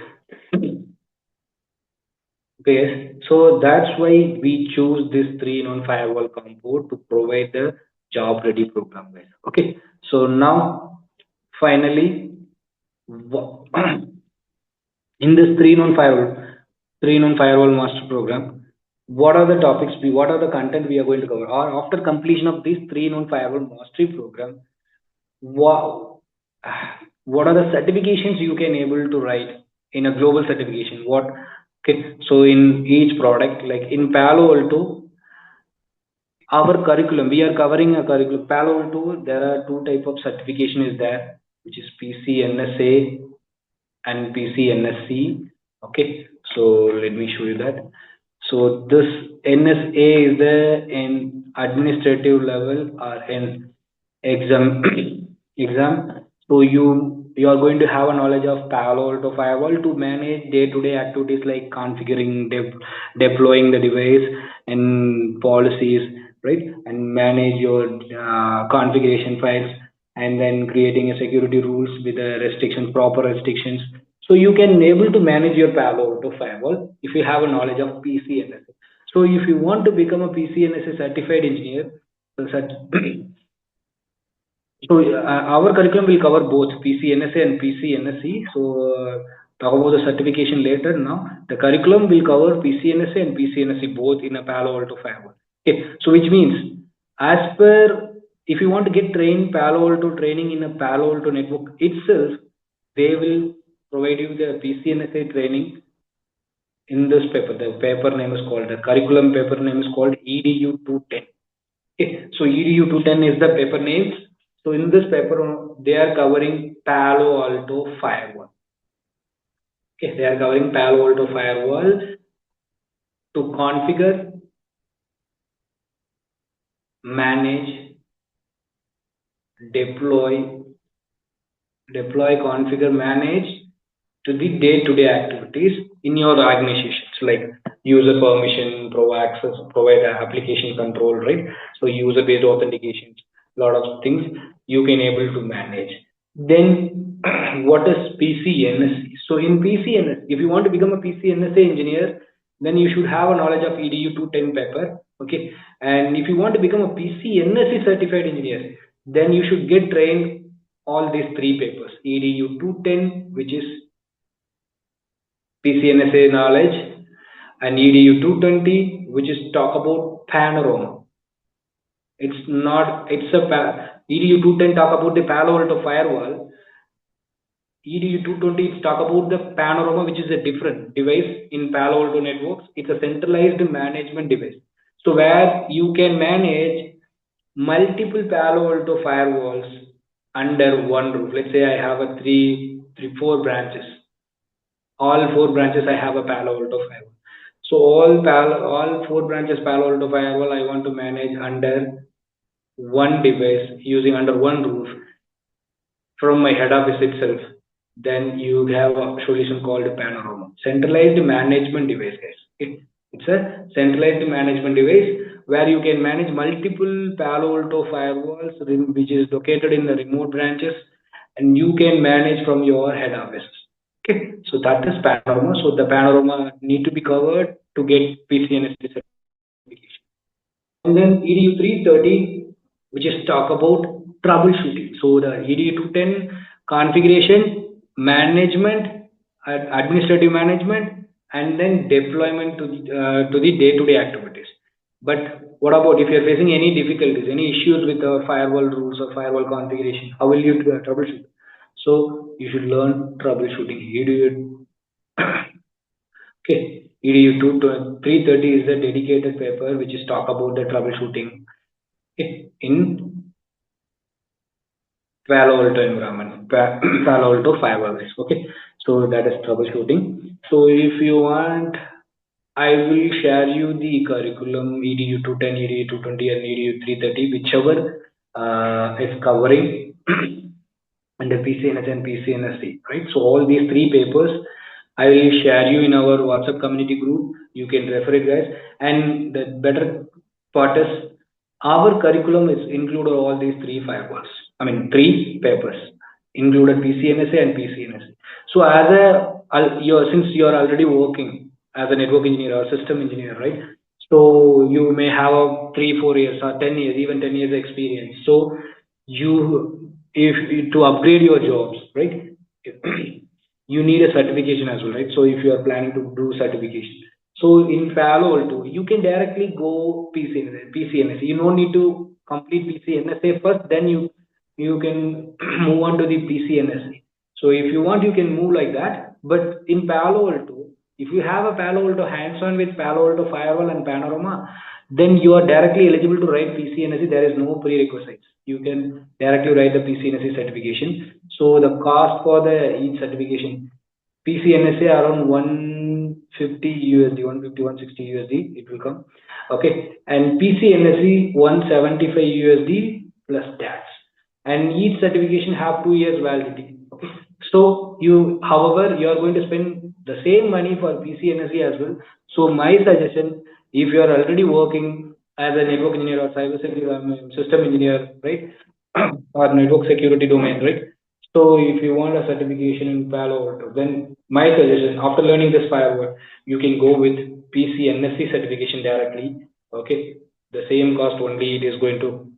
Okay, so that's why we choose this three-in-one firewall combo to provide the job-ready program, guys. Okay, so now finally, in this three-in-one firewall master program, what are the topics? What are the content we are going to cover? Or after completion of this three-in-one firewall mastery program, what what are the certifications you can able to write in a global certification? What okay, so in each product, like in Palo Alto, our curriculum, we are covering a curriculum. Palo Alto, there are two type of certification is there, which is PCNSA and PCNSC. Okay, so let me show you that. So this NSA is the in administrative level or in exam exam. So you are going to have a knowledge of Palo Alto firewall to manage day-to-day activities like configuring, deploying the device and policies, right? And manage your configuration files and then creating a security rules with the restrictions, proper restrictions. So you can able to manage your Palo Alto firewall if you have a knowledge of PCNSA. So if you want to become a PCNSA certified engineer, so so our curriculum will cover both PCNSA and PCNSE. So talk about the certification later. Now the curriculum will cover PCNSA and PCNSE both in a Palo Alto firewall. Okay, so which means as per if you want to get trained Palo Alto training in a Palo Alto network itself, they will provide you the PCNSA training in this paper. The paper name is called the curriculum paper name is called EDU 210. Okay, so EDU 210 is the paper name. So in this paper, they are covering Palo Alto firewall. Okay, they are covering Palo Alto firewall to configure, manage, deploy, configure, manage to the day-to-day activities in your organizations, like user permission, provide application control, right? So user-based authentications, a lot of things you can able to manage. Then what is PCNSE? So in PCNSE, if you want to become a PCNSE engineer, then you should have a knowledge of EDU 210 paper, okay? And if you want to become a PCNSE certified engineer, then you should get trained all these three papers: EDU 210, which is PCNSA knowledge, and EDU 220, which is talk about panorama. It's not, EDU 210 talk about the Palo Alto firewall. EDU 220 is talk about the panorama, which is a different device in Palo Alto networks. It's a centralized management device. So where you can manage multiple Palo Alto firewalls under one roof. Let's say I have a four branches. All four branches I have a Palo Alto firewall. So all four branches Palo Alto firewall I want to manage under one device, using under one roof from my head office itself. Then you have a solution called Panorama, centralized management device, guys. It's a centralized management device where you can manage multiple Palo Alto firewalls, which is located in the remote branches, and you can manage from your head office. Okay, so that is Panorama. So the Panorama need to be covered to get PCNSE certification. And then EDU 330, which is talk about troubleshooting. So the EDU 210 configuration, management, administrative management, and then deployment to the day-to-day activities. But what about if you're facing any difficulties, any issues with our firewall rules or firewall configuration? How will you troubleshoot? So you should learn troubleshooting. EDU okay, EDU 330 is a dedicated paper which is talk about the troubleshooting in Palo Alto environment, Palo Alto firewalls. Okay, so that is troubleshooting. So if you want, I will share you the curriculum EDU 210, EDU 220, and EDU 330, whichever is covering under PCNS and PCNSC, right? So all these three papers I will share you in our WhatsApp community group. You can refer it, guys. And the better part is our curriculum is included all these three firewalls. I mean, three papers included PCNSA and PCNSA. So as since you are already working as a network engineer or system engineer, right? So you may have a 3-4 years or 10 years, even 10 years experience. So if to upgrade your jobs, right? You need a certification as well, right? So if you are planning to do certification, so in Palo Alto, you can directly go PCNSA. You don't need to complete PCNSA first, then you can move on to the PCNSA. So if you want, you can move like that. But in Palo Alto, if you have a Palo Alto hands-on with Palo Alto Firewall and Panorama, then you are directly eligible to write PCNSA. There is no prerequisites. You can directly write the PCNSA certification. So the cost for each certification, PCNSA around 150 USD, 150, 160 USD, it will come. Okay, and PCNSE 175 USD plus tax. And each certification have 2 years validity. Okay, so however, you are going to spend the same money for PCNSE as well. So my suggestion, if you are already working as a network engineer or cybersecurity system engineer, right, or network security domain, right? So if you want a certification in Palo Alto, then my suggestion, after learning this firewall, you can go with PCNSE certification directly. Okay, the same cost only it is going to.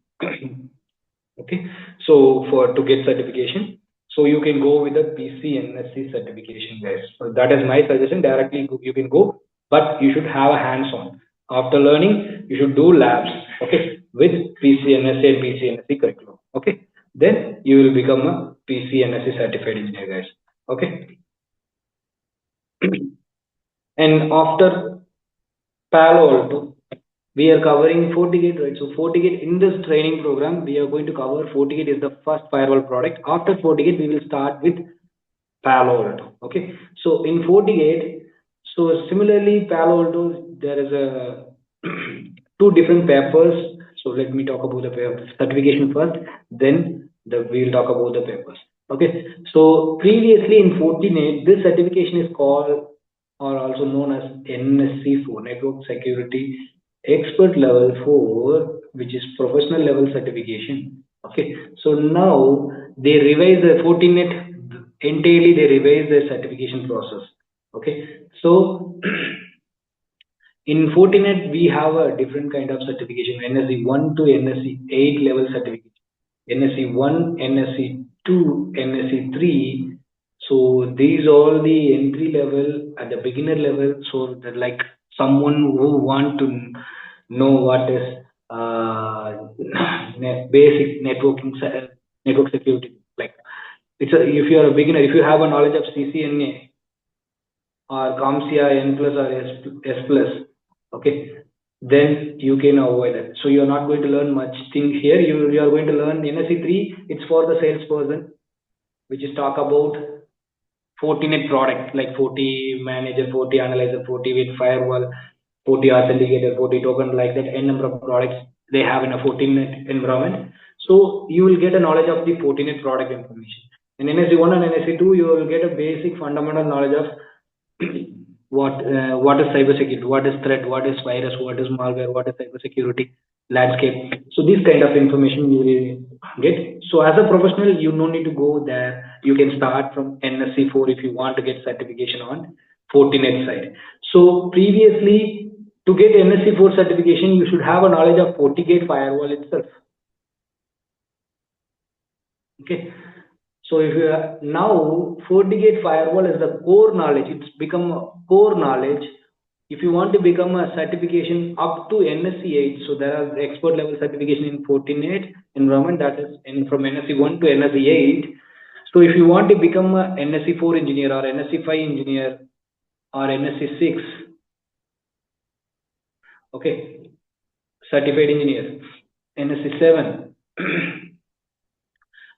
Okay, so to get certification, so you can go with the PCNSE certification, guys. So that is my suggestion. Directly you can go, but you should have a hands-on. After learning, you should do labs. Okay, with PCNSE and PCNSE curriculum. Okay, then you will become a PCNSE certified engineer, guys. Okay, and after Palo Alto, we are covering FortiGate, right? So FortiGate in this training program, we are going to cover FortiGate is the first firewall product. After FortiGate, we will start with Palo Alto. Okay, so in FortiGate, so similarly Palo Alto, there is a two different papers. So let me talk about the certification first. Then we'll talk about the papers. Okay, so previously in Fortinet, this certification is called or also known as NSC4, Network Security Expert Level 4, which is professional level certification. Okay, so now they revise the Fortinet entirely, they revise the certification process. Okay, so in Fortinet, we have a different kind of certification, NSE 1 to NSE 8 level certification. NSE 1, NSE 2, NSE 3. So these all the entry level at the beginner level. So that like someone who want to know what is basic network security. Like if you are a beginner, if you have a knowledge of CCNA or CompTIA N plus or S plus, okay, then you can avoid it. So you're not going to learn much thing here. You are going to learn NSE 3. It's for the salesperson, which is talk about Fortinet product like Forti Manager, Forti Analyzer, Forti with Firewall, Forti Authenticator, Forti Token, like that. N number of products they have in a Fortinet environment. So you will get a knowledge of the Fortinet product information. In NSE 1 and NSE 2, you will get a basic fundamental knowledge of what is cybersecurity, what is threat, what is virus, what is malware, what is cybersecurity landscape. So this kind of information you will get. So as a professional, you no need to go there. You can start from NSC 4 if you want to get certification on Fortinet side. So previously, to get NSC 4 certification, you should have a knowledge of FortiGate firewall itself. Okay. So if you now FortiGate firewall is the core knowledge, it's become a core knowledge. If you want to become a certification up to NSE 8, so there are expert level certification in Fortinet environment, that is from NSE 1 to NSE 8. So if you want to become a NSE 4 engineer or NSE 5 engineer or NSE 6, okay, certified engineer, NSE 7.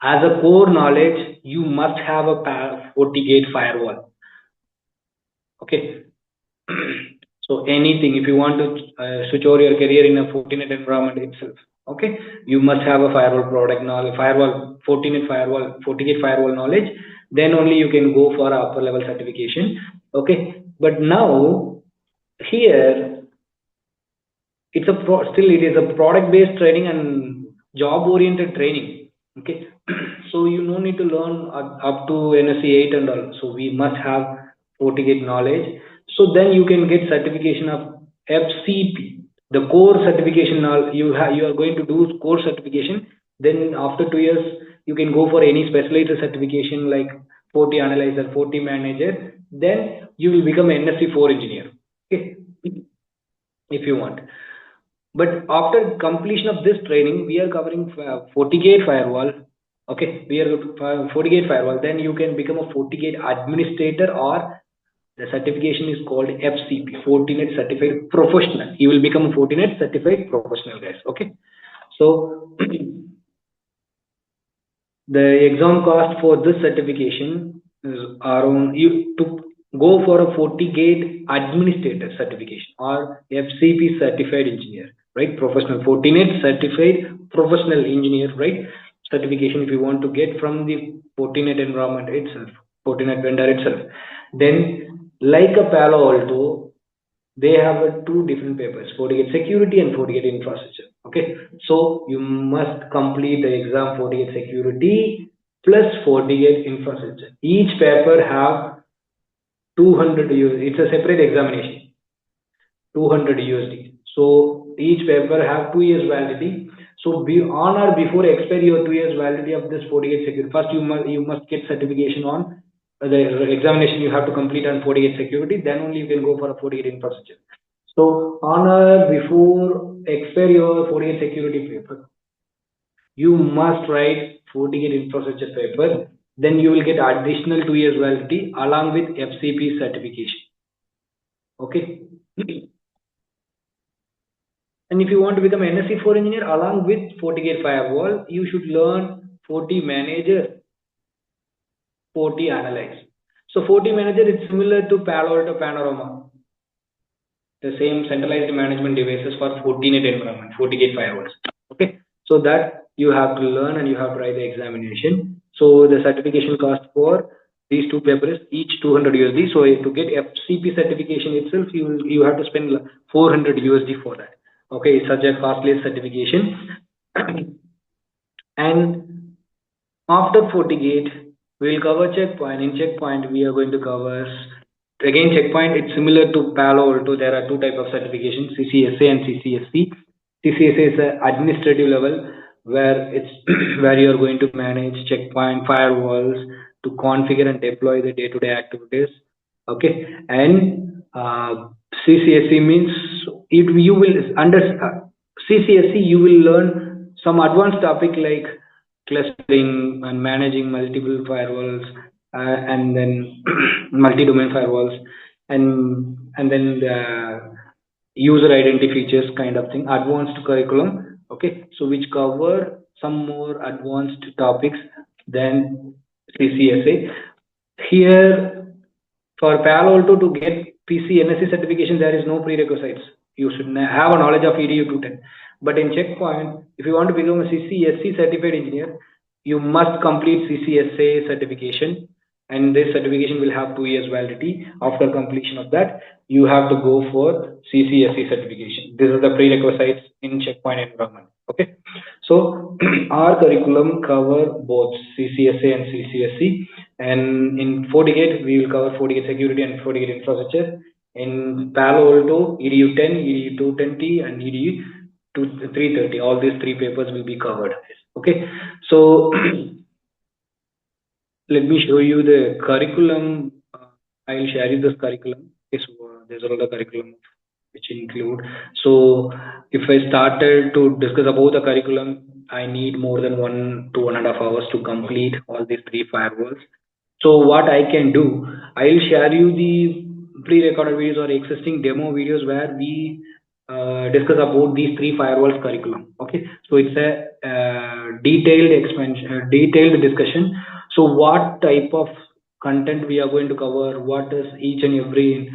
As a core knowledge, you must have a FortiGate firewall. Okay. So anything, if you want to switch over your career in a Fortinet environment itself, okay, you must have a firewall product knowledge, Fortinet firewall, FortiGate firewall knowledge. Then only you can go for a upper level certification. Okay. But now here, it's still it is a product based training and job oriented training. Okay. So you no need to learn up to NSE 8 and all. So we must have FortiGate knowledge. So then you can get certification of FCP, the core certification. You are going to do core certification. Then after 2 years, you can go for any specialized certification like Forti Analyzer, Forti Manager. Then you will become NSE 4 engineer. Okay, if you want. But after completion of this training, we are covering FortiGate firewall. Okay, we are FortiGate firewall. Then you can become a FortiGate administrator, or the certification is called FCP, Fortinet Certified Professional. You will become a Fortinet Certified Professional, guys. Okay, so the exam cost for this certification is around, you to go for a FortiGate administrator certification or FCP certified engineer, right? Professional Fortinet certified professional engineer, right? Certification if you want to get from the Fortinet environment itself, Fortinet vendor itself. Then like a Palo Alto, they have two different papers, FortiGate security and FortiGate infrastructure. Okay, so you must complete the exam FortiGate security plus FortiGate infrastructure. Each paper have 200 USD. It's a separate examination. 200 USD. So each paper have 2 years validity. So on or before expire your 2 years validity of this FortiGate security, first you must get certification on the examination you have to complete on FortiGate security. Then only you can go for a FortiGate infrastructure. So on or before expire your FortiGate security paper, you must write FortiGate infrastructure paper. Then you will get additional 2 years validity along with FCP certification. Okay. And if you want to become NSE 4 engineer along with FortiGate firewall, you should learn Forti Manager, Forti Analyze. So Forti Manager is similar to Palo Alto Panorama, the same centralized management devices for Fortinet environment, FortiGate firewalls. Okay, so that you have to learn and you have to write the examination. So the certification cost for these two papers each 200 USD. So to get FCP certification itself, you have to spend 400 USD for that. Okay, it's such a costly certification. And after FortiGate, we'll cover checkpoint. In checkpoint, we are going to cover again checkpoint. It's similar to Palo Alto. There are two types of certifications: CCSA and CCSC. CCSA is an administrative level where it's where you are going to manage checkpoint firewalls to configure and deploy the day-to-day activities. Okay, and CCSC means you will under CCSC you will learn some advanced topic like clustering and managing multiple firewalls, and then multi-domain firewalls, and then the user identity features kind of thing, advanced curriculum. Okay, so which cover some more advanced topics than CCSA. Here, for Palo Alto to get PC NSE certification, there is no prerequisites. You should have a knowledge of EDU 210. But in Checkpoint, if you want to become a CCSC certified engineer, you must complete CCSA certification, and this certification will have 2 years validity. After completion of that, you have to go for CCSC certification. These are the prerequisites in Checkpoint environment. Okay, so our curriculum cover both CCSA and CCSC, and in FortiGate we will cover FortiGate security and FortiGate infrastructure. In Palo Alto, EDU 10, EDU 220, and EDU 330. All these three papers will be covered. Okay, so let me show you the curriculum. I will share you this curriculum. Okay, so there's all the curriculum which include. So if I started to discuss about the curriculum, I need more than 1 to 1.5 hours to complete all these three firewalls. So what I can do, I'll share you the pre-recorded videos or existing demo videos where we discuss about these three firewalls curriculum. Okay, so it's a detailed expansion, detailed discussion. So what type of content we are going to cover, what is each and every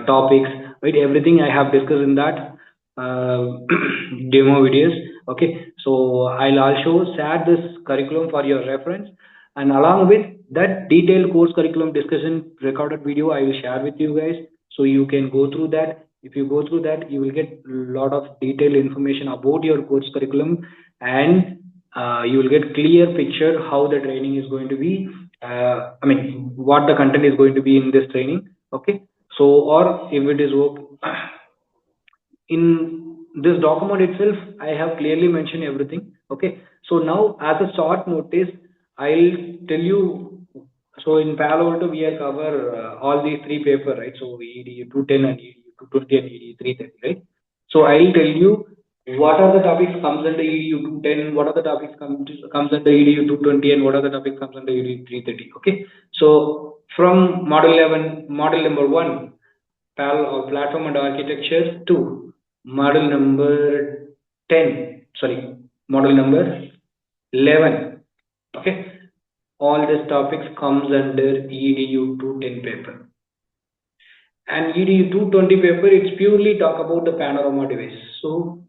topics, right? Everything I have discussed in that demo videos. Okay, so I'll also share this curriculum for your reference, and along with that detailed course curriculum discussion recorded video I will share with you guys, so you can go through that. If you go through that, you will get a lot of detailed information about your course curriculum, and you will get clear picture how the training is going to be. I mean, what the content is going to be in this training. Okay, so or if it is in this document itself, I have clearly mentioned everything. Okay, so now as a short notice, I'll tell you. So in Palo Alto, we have cover all these three paper, right? So EDU 210 and EDU 220 and EDU 330, right? So I'll tell you what are the topics comes under EDU 210, what are the topics comes under EDU 220, and what are the topics comes under EDU 330. Okay, so from model 11, model number 1, platform and architecture, 2, model number 10, sorry, model number 11. Okay, all these topics comes under EDU 210 paper. And EDU 220 paper, it's purely talk about the panorama device. So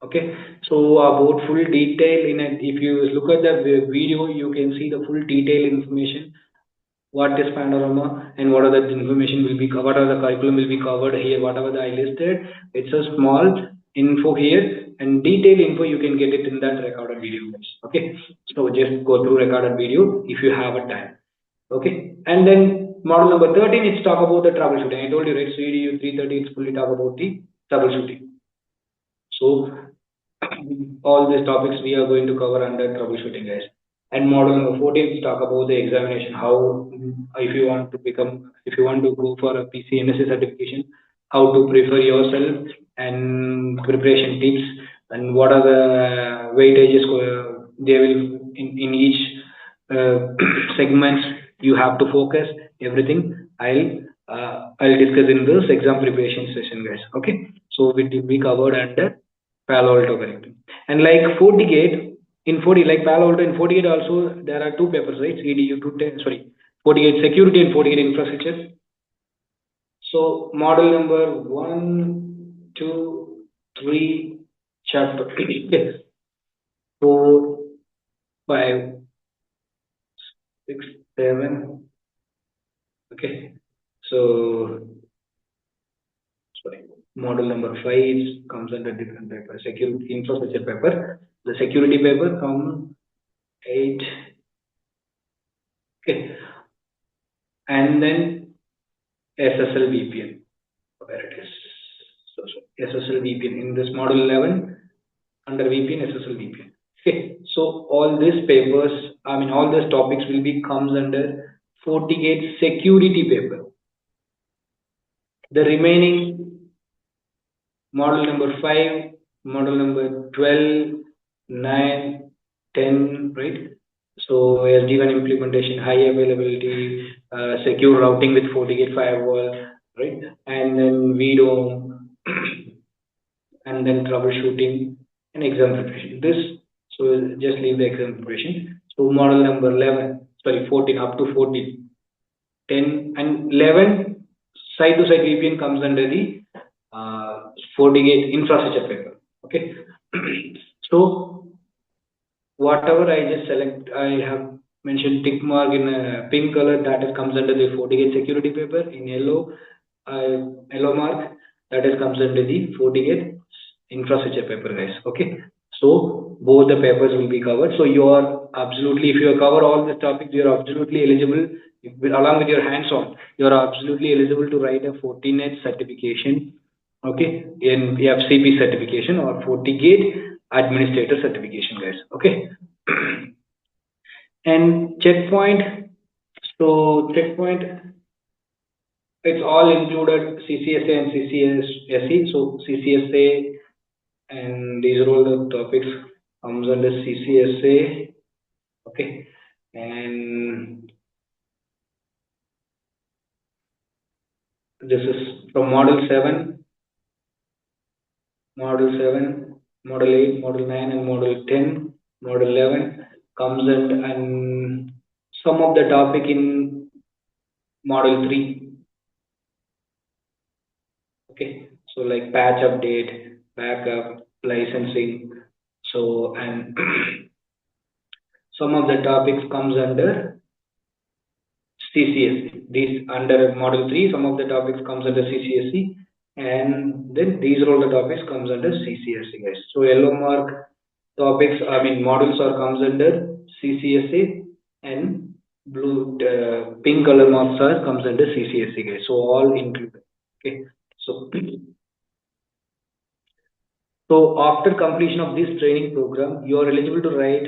okay, so about full detail in it, if you look at the video, you can see the full detail information. What is panorama and what are the information will be covered, what are the curriculum will be covered here, whatever I listed. It's a small info here, and detailed info you can get it in that recorded video. Okay, so just go through recorded video if you have a time. Okay, and then model number 13, it's talk about the troubleshooting. I told you, right? So EDU 330, it's fully talk about the troubleshooting. So all these topics we are going to cover under troubleshooting, guys. And model number 14 talk about the examination. How, if you want to go for a PC NSA certification, how to prepare yourself and preparation tips, and what are the weightages they will in each segments you have to focus everything. I'll discuss in this exam preparation session, guys. Okay, so it will be covered under Palo Alto curriculum. And like FortiGate, like Palo Alto, in FortiGate also there are two papers, right? EDU 210, sorry, FortiGate security and FortiGate infrastructure. So model number 1, 2, 3, chapter 4, 5, 6, 7. Okay, so sorry, model number 5 comes under different paper. Security infrastructure paper. The security paper comes 8. Okay, and then SSL VPN. Where it is? So SSL VPN in this model 11 under VPN SSL VPN. Okay, so all these papers, all these topics will be comes under FortiGate security paper. The remaining model number 5, model number 12, 9, 10, right? So SD1 implementation, high availability, secure routing with FortiGate firewall, right? And then VDOM, and then troubleshooting and exam preparation. So just leave the exam preparation. So model number 11, sorry, 14 up to 14, 10 and 11 side-to-side VPN comes under the FortiGate infrastructure paper. Okay. So whatever I just select, I have mentioned tick mark in a pink color, that is comes under the FortiGate security paper. In yellow, yellow mark, that is comes under the FortiGate infrastructure paper, guys. Okay, so both the papers will be covered. So you are absolutely, if you cover all the topics, you are absolutely eligible, along with your hands-on, you are absolutely eligible to write a Fortinet certification, okay, in FCP certification or FortiGate administrator certification, guys. Okay. And checkpoint, so checkpoint, it's all included CCSA and CCSE. So CCSA, and these are all the topics comes under CCSA. Okay, and this is from model 7, model 7, model 8, model 9, and model 10. Model 11 comes in, and some of the topic in model 3. Okay, so like patch update, backup, licensing. So, and some of the topics comes under CCSE. These under model 3, some of the topics comes under CCSE, and then these are all the topics comes under CCSE, guys. So yellow mark topics, models are comes under CCSE, and blue pink color marks are comes under CCSE, guys. So all included. Okay, so after completion of this training program, you are eligible to write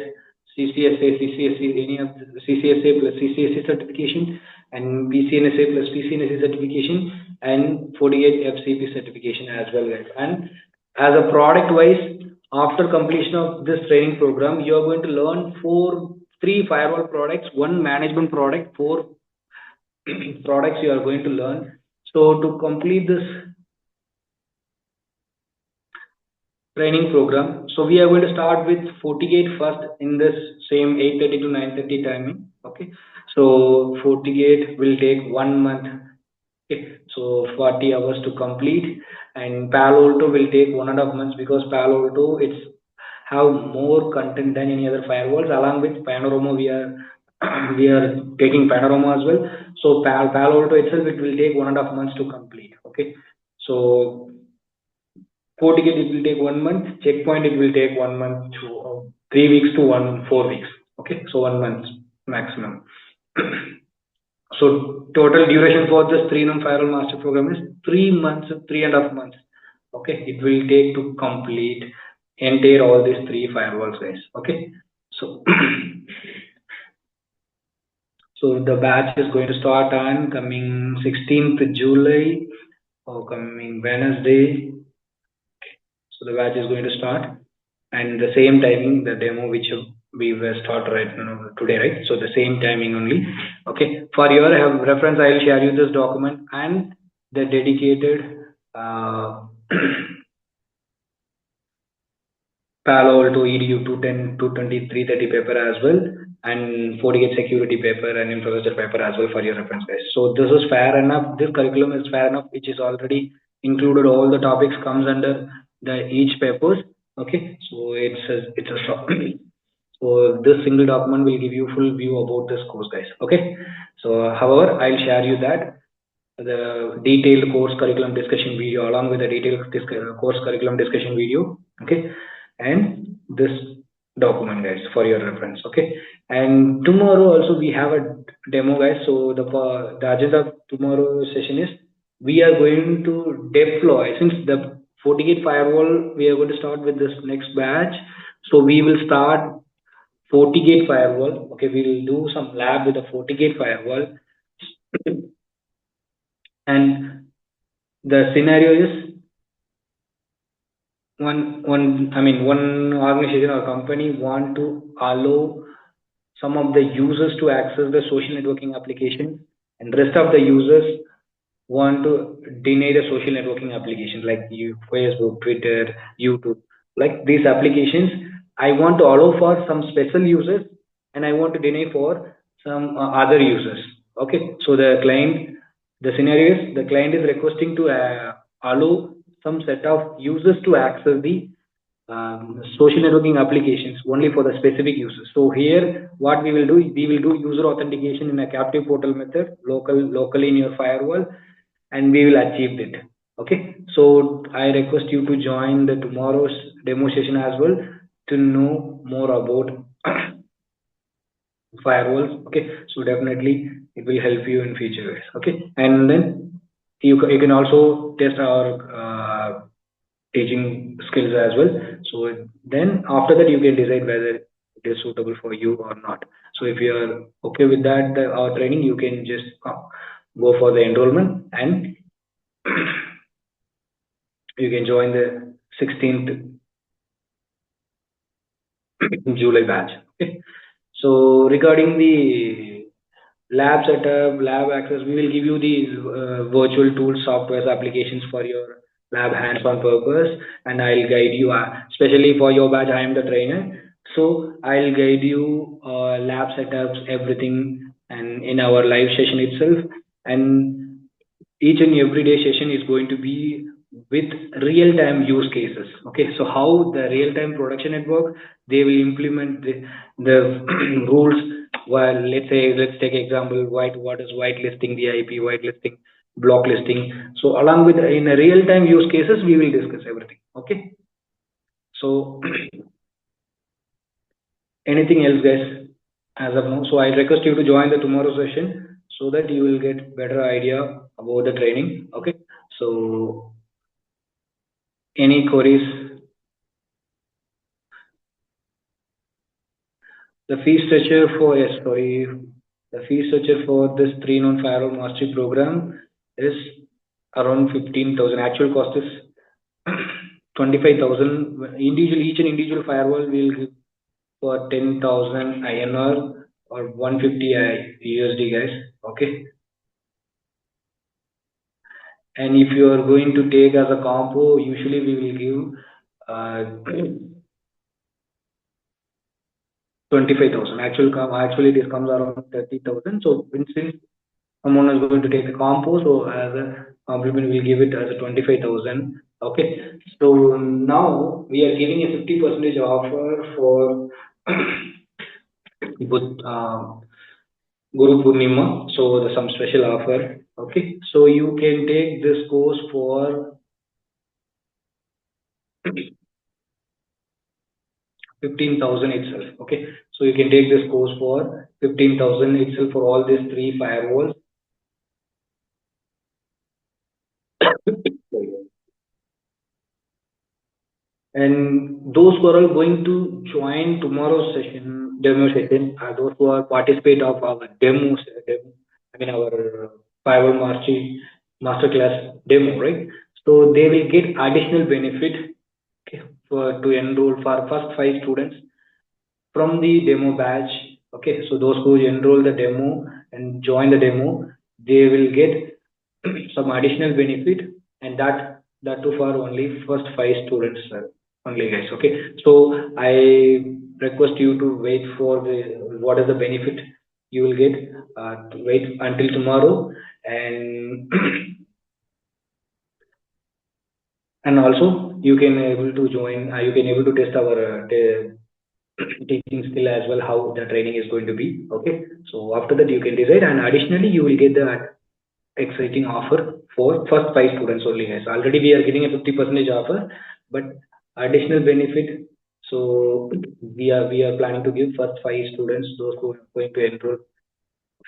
CCSA, CCSE, any of CCSA plus CCSA certification, and PCNSA plus PCNSA certification, and FortiGate FCP certification as well, guys. And as a product wise, after completion of this training program, you are going to learn 3 firewall products, 1 management product, 4 products you are going to learn. So to complete this training program, so we are going to start with FortiGate first in this same 8:30 to 9:30 timing. Okay, so FortiGate will take 1 month. Okay, so 40 hours to complete, and Palo Alto will take 1.5 months, because Palo Alto it's have more content than any other firewalls. Along with Panorama, we are taking Panorama as well. So Palo Alto itself, it will take 1.5 months to complete. Okay, so FortiGate it will take 1 month. Checkpoint it will take 1 month to 3 weeks to 4 weeks. Okay, so 1 month maximum. So total duration for this 3-month Firewall Master program is 3 months, 3.5 months. Okay, it will take to complete entire all these 3 firewalls, guys. Okay, so so the batch is going to start on coming 16th July or coming Wednesday. So the batch is going to start, and the same timing, the demo which we will start right now today, right? So the same timing only. Okay, for your reference, I will share you this document and the dedicated Palo Alto EDU 210, 220, 330 paper as well, and FortiGate security paper and infrastructure paper as well for your reference, guys. So this is fair enough. This curriculum is fair enough, which is already included. All the topics comes under the each papers. Okay, so it's a so this single document will give you full view about this course, guys. Okay, so however, I'll share you that the detailed course curriculum discussion video along with the detailed course curriculum discussion video. Okay, and this document, guys, for your reference. Okay, and tomorrow also we have a demo, guys. So the agenda of tomorrow session is we are going to deploy, since the FortiGate firewall we are going to start with this next batch. So we will start FortiGate firewall. Okay, we will do some lab with the FortiGate firewall, and the scenario is one organization or company want to allow some of the users to access the social networking application, and rest of the users want to deny the social networking applications like Facebook, Twitter, YouTube, like these applications. I want to allow for some special users, and I want to deny for some other users. Okay, so the scenario is the client is requesting to allow some set of users to access the social networking applications only for the specific users. So here, what we will do is we will do user authentication in a captive portal method, locally in your firewall, and we will achieve it. Okay, so I request you to join the tomorrow's demo session as well to know more about firewalls. Okay, so definitely it will help you in future, guys. Okay, and then you can also test our teaching skills as well. So then after that you can decide whether it is suitable for you or not. So if you are okay with that, our training, you can just go for the enrollment, and you can join the 16th July batch. Okay. So regarding the lab setup, lab access, we will give you the virtual tools, softwares, applications for your lab hands-on purpose, and I'll guide you, especially for your batch, I am the trainer. So I'll guide you lab setups, everything, and in our live session itself. And each and every day session is going to be with real-time use cases. Okay, so how the real-time production network, they will implement the rules. Well, let's take example, what is whitelisting the IP, whitelisting, block listing. So along with in a real-time use cases, we will discuss everything. Okay, so anything else, guys, as of now? So I request you to join the tomorrow session so that you will get better idea about the training. Okay, so any queries? The fee structure for, yes, sorry, the fee structure for this 3-in-1 firewall mastery program is around 15,000. Actual cost is 25,000. Each and individual firewall will give for 10,000 INR or 150 USD, guys. Okay. And if you are going to take as a combo, usually we will give 25,000. Actually this comes around 30,000. So since someone is going to take the compo, so as a compliment we'll give it as a 25,000. Okay. So now we are giving a 50% offer for Guru Purnima. So there's some special offer. Okay. So you can take this course for 15,000 itself. Okay. So you can take this course for 15,000 itself for all these three firewalls. And those who are all going to join tomorrow's session, demo session, are those who are participate of our our firewall masterclass demo, right? So they will get additional benefit, okay, to enroll for first 5 students from the demo batch. Okay, so those who enroll the demo and join the demo, they will get some additional benefit, and that too for only first 5 students only, guys. Okay, so I request you to wait for the what is the benefit you will get. Wait until tomorrow, and And also you can able to join, you can able to test our teaching skill as well, how the training is going to be. Okay, so after that you can decide, and additionally you will get the exciting offer for first 5 students only, guys. Already we are getting a 50% offer, but additional benefit. So we are planning to give first 5 students, those who are going to enroll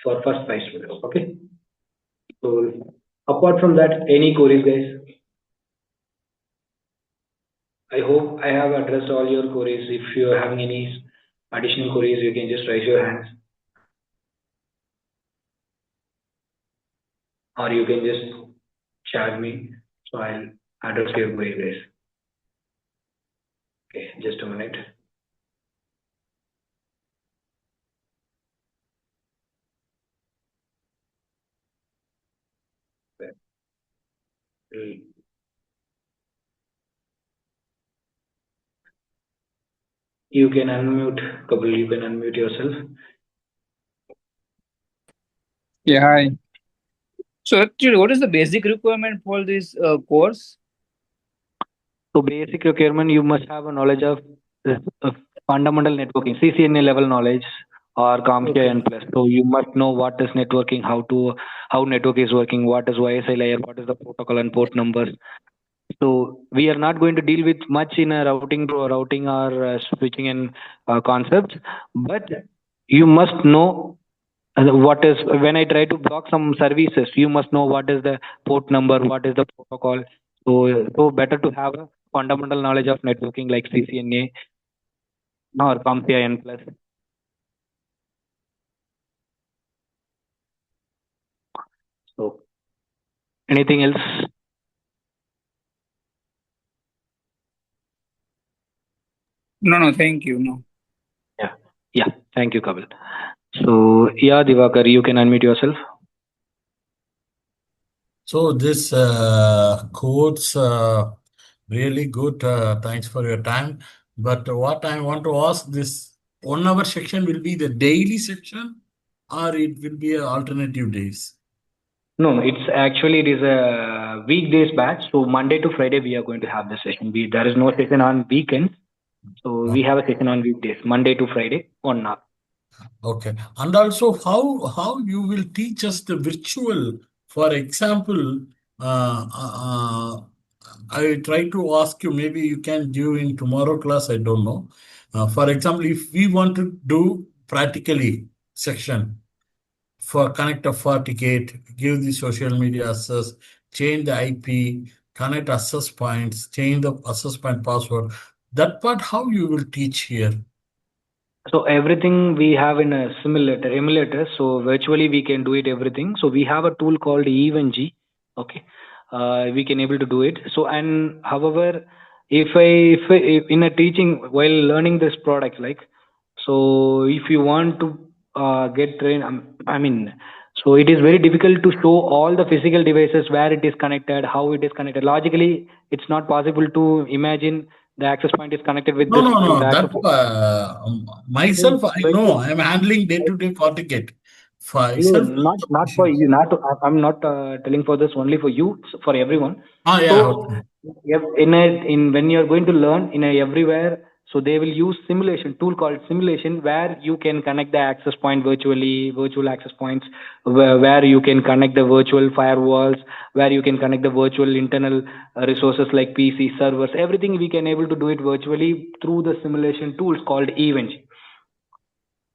for first 5 students. Okay. So apart from that, any queries, guys? I hope I have addressed all your queries. If you are having any additional queries, you can just raise your hands, or you can just chat me. So I'll address your queries. Okay, just a minute. You can unmute, Kapil. You can unmute yourself. Yeah, hi. So actually, what is the basic requirement for this course? So basic requirement, you must have a knowledge of uh, fundamental networking, CCNA level knowledge or CompTIA Okay. N plus. So you must know what is networking, how network is working, what is YSI layer, what is the protocol and port numbers. So we are not going to deal with much in a routing or switching and concepts, but you must know what is, when I try to block some services, you must know what is the port number, what is the protocol. So better to have a fundamental knowledge of networking like CCNA or CompTIA N plus. So anything else? No, no, thank you. No. Yeah, yeah. Thank you, Kapil. So yeah, Divakar, you can unmute yourself. So this course really good. Thanks for your time. But what I want to ask, this 1 hour section will be the daily section, or it will be alternative days? No, no, it is a weekdays batch. So Monday to Friday we are going to have the session. There is no session on weekends. So we have a session on weekdays, Monday to Friday, 1 hour. Okay. And also, how you will teach us the virtual? For example, I try to ask you. Maybe you can do in tomorrow class. I don't know. For example, if we want to do practically section for connect a FortiGate, give the social media access, change the IP, connect access points, change the access point password. That part, how you will teach here? So everything we have in a emulator. So virtually we can do it everything. So we have a tool called EvenG. Okay, we can able to do it. So and however, if in a teaching while learning this product, like, so if you want to get trained, I mean, so it is very difficult to show all the physical devices where it is connected, how it is connected. Logically, it's not possible to imagine the access point is connected with No, this no, to no. the access That point. myself, I know. I'm handling day-to-day FortiGate. For You, myself, not for issues. you, not I'm not telling for this only for you, for everyone. Ah, yeah. So Okay. in when you're going to learn in a everywhere, so they will use simulation tool called simulation, where you can connect the access point virtually, virtual access points, where you can connect the virtual firewalls, where you can connect the virtual internal resources like PC servers. Everything we can able to do it virtually through the simulation tools called Event.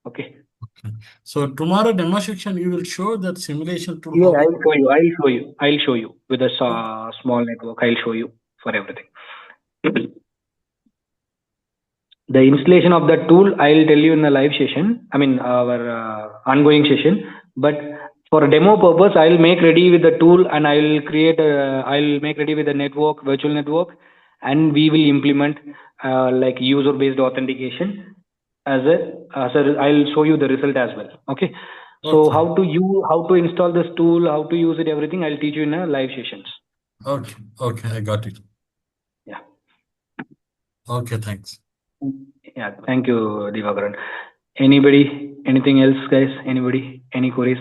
Okay. Okay. So tomorrow demo section, you will show that simulation tool Yeah, how. I'll show you. I'll show you. I'll show you with a small network. I'll show you for everything. The installation of that tool, I'll tell you in the live session. I mean, our ongoing session. But for demo purpose, I'll make ready with the tool, and I'll make ready with the network, virtual network, and we will implement like user-based authentication I'll show you the result as well. Okay. So Okay. how to install this tool, how to use it, everything I'll teach you in a live sessions. Okay. Okay. I got it. Yeah. Okay. Thanks. Yeah. Thank you, Divakaran. Anybody, anything else, guys? Anybody, any queries?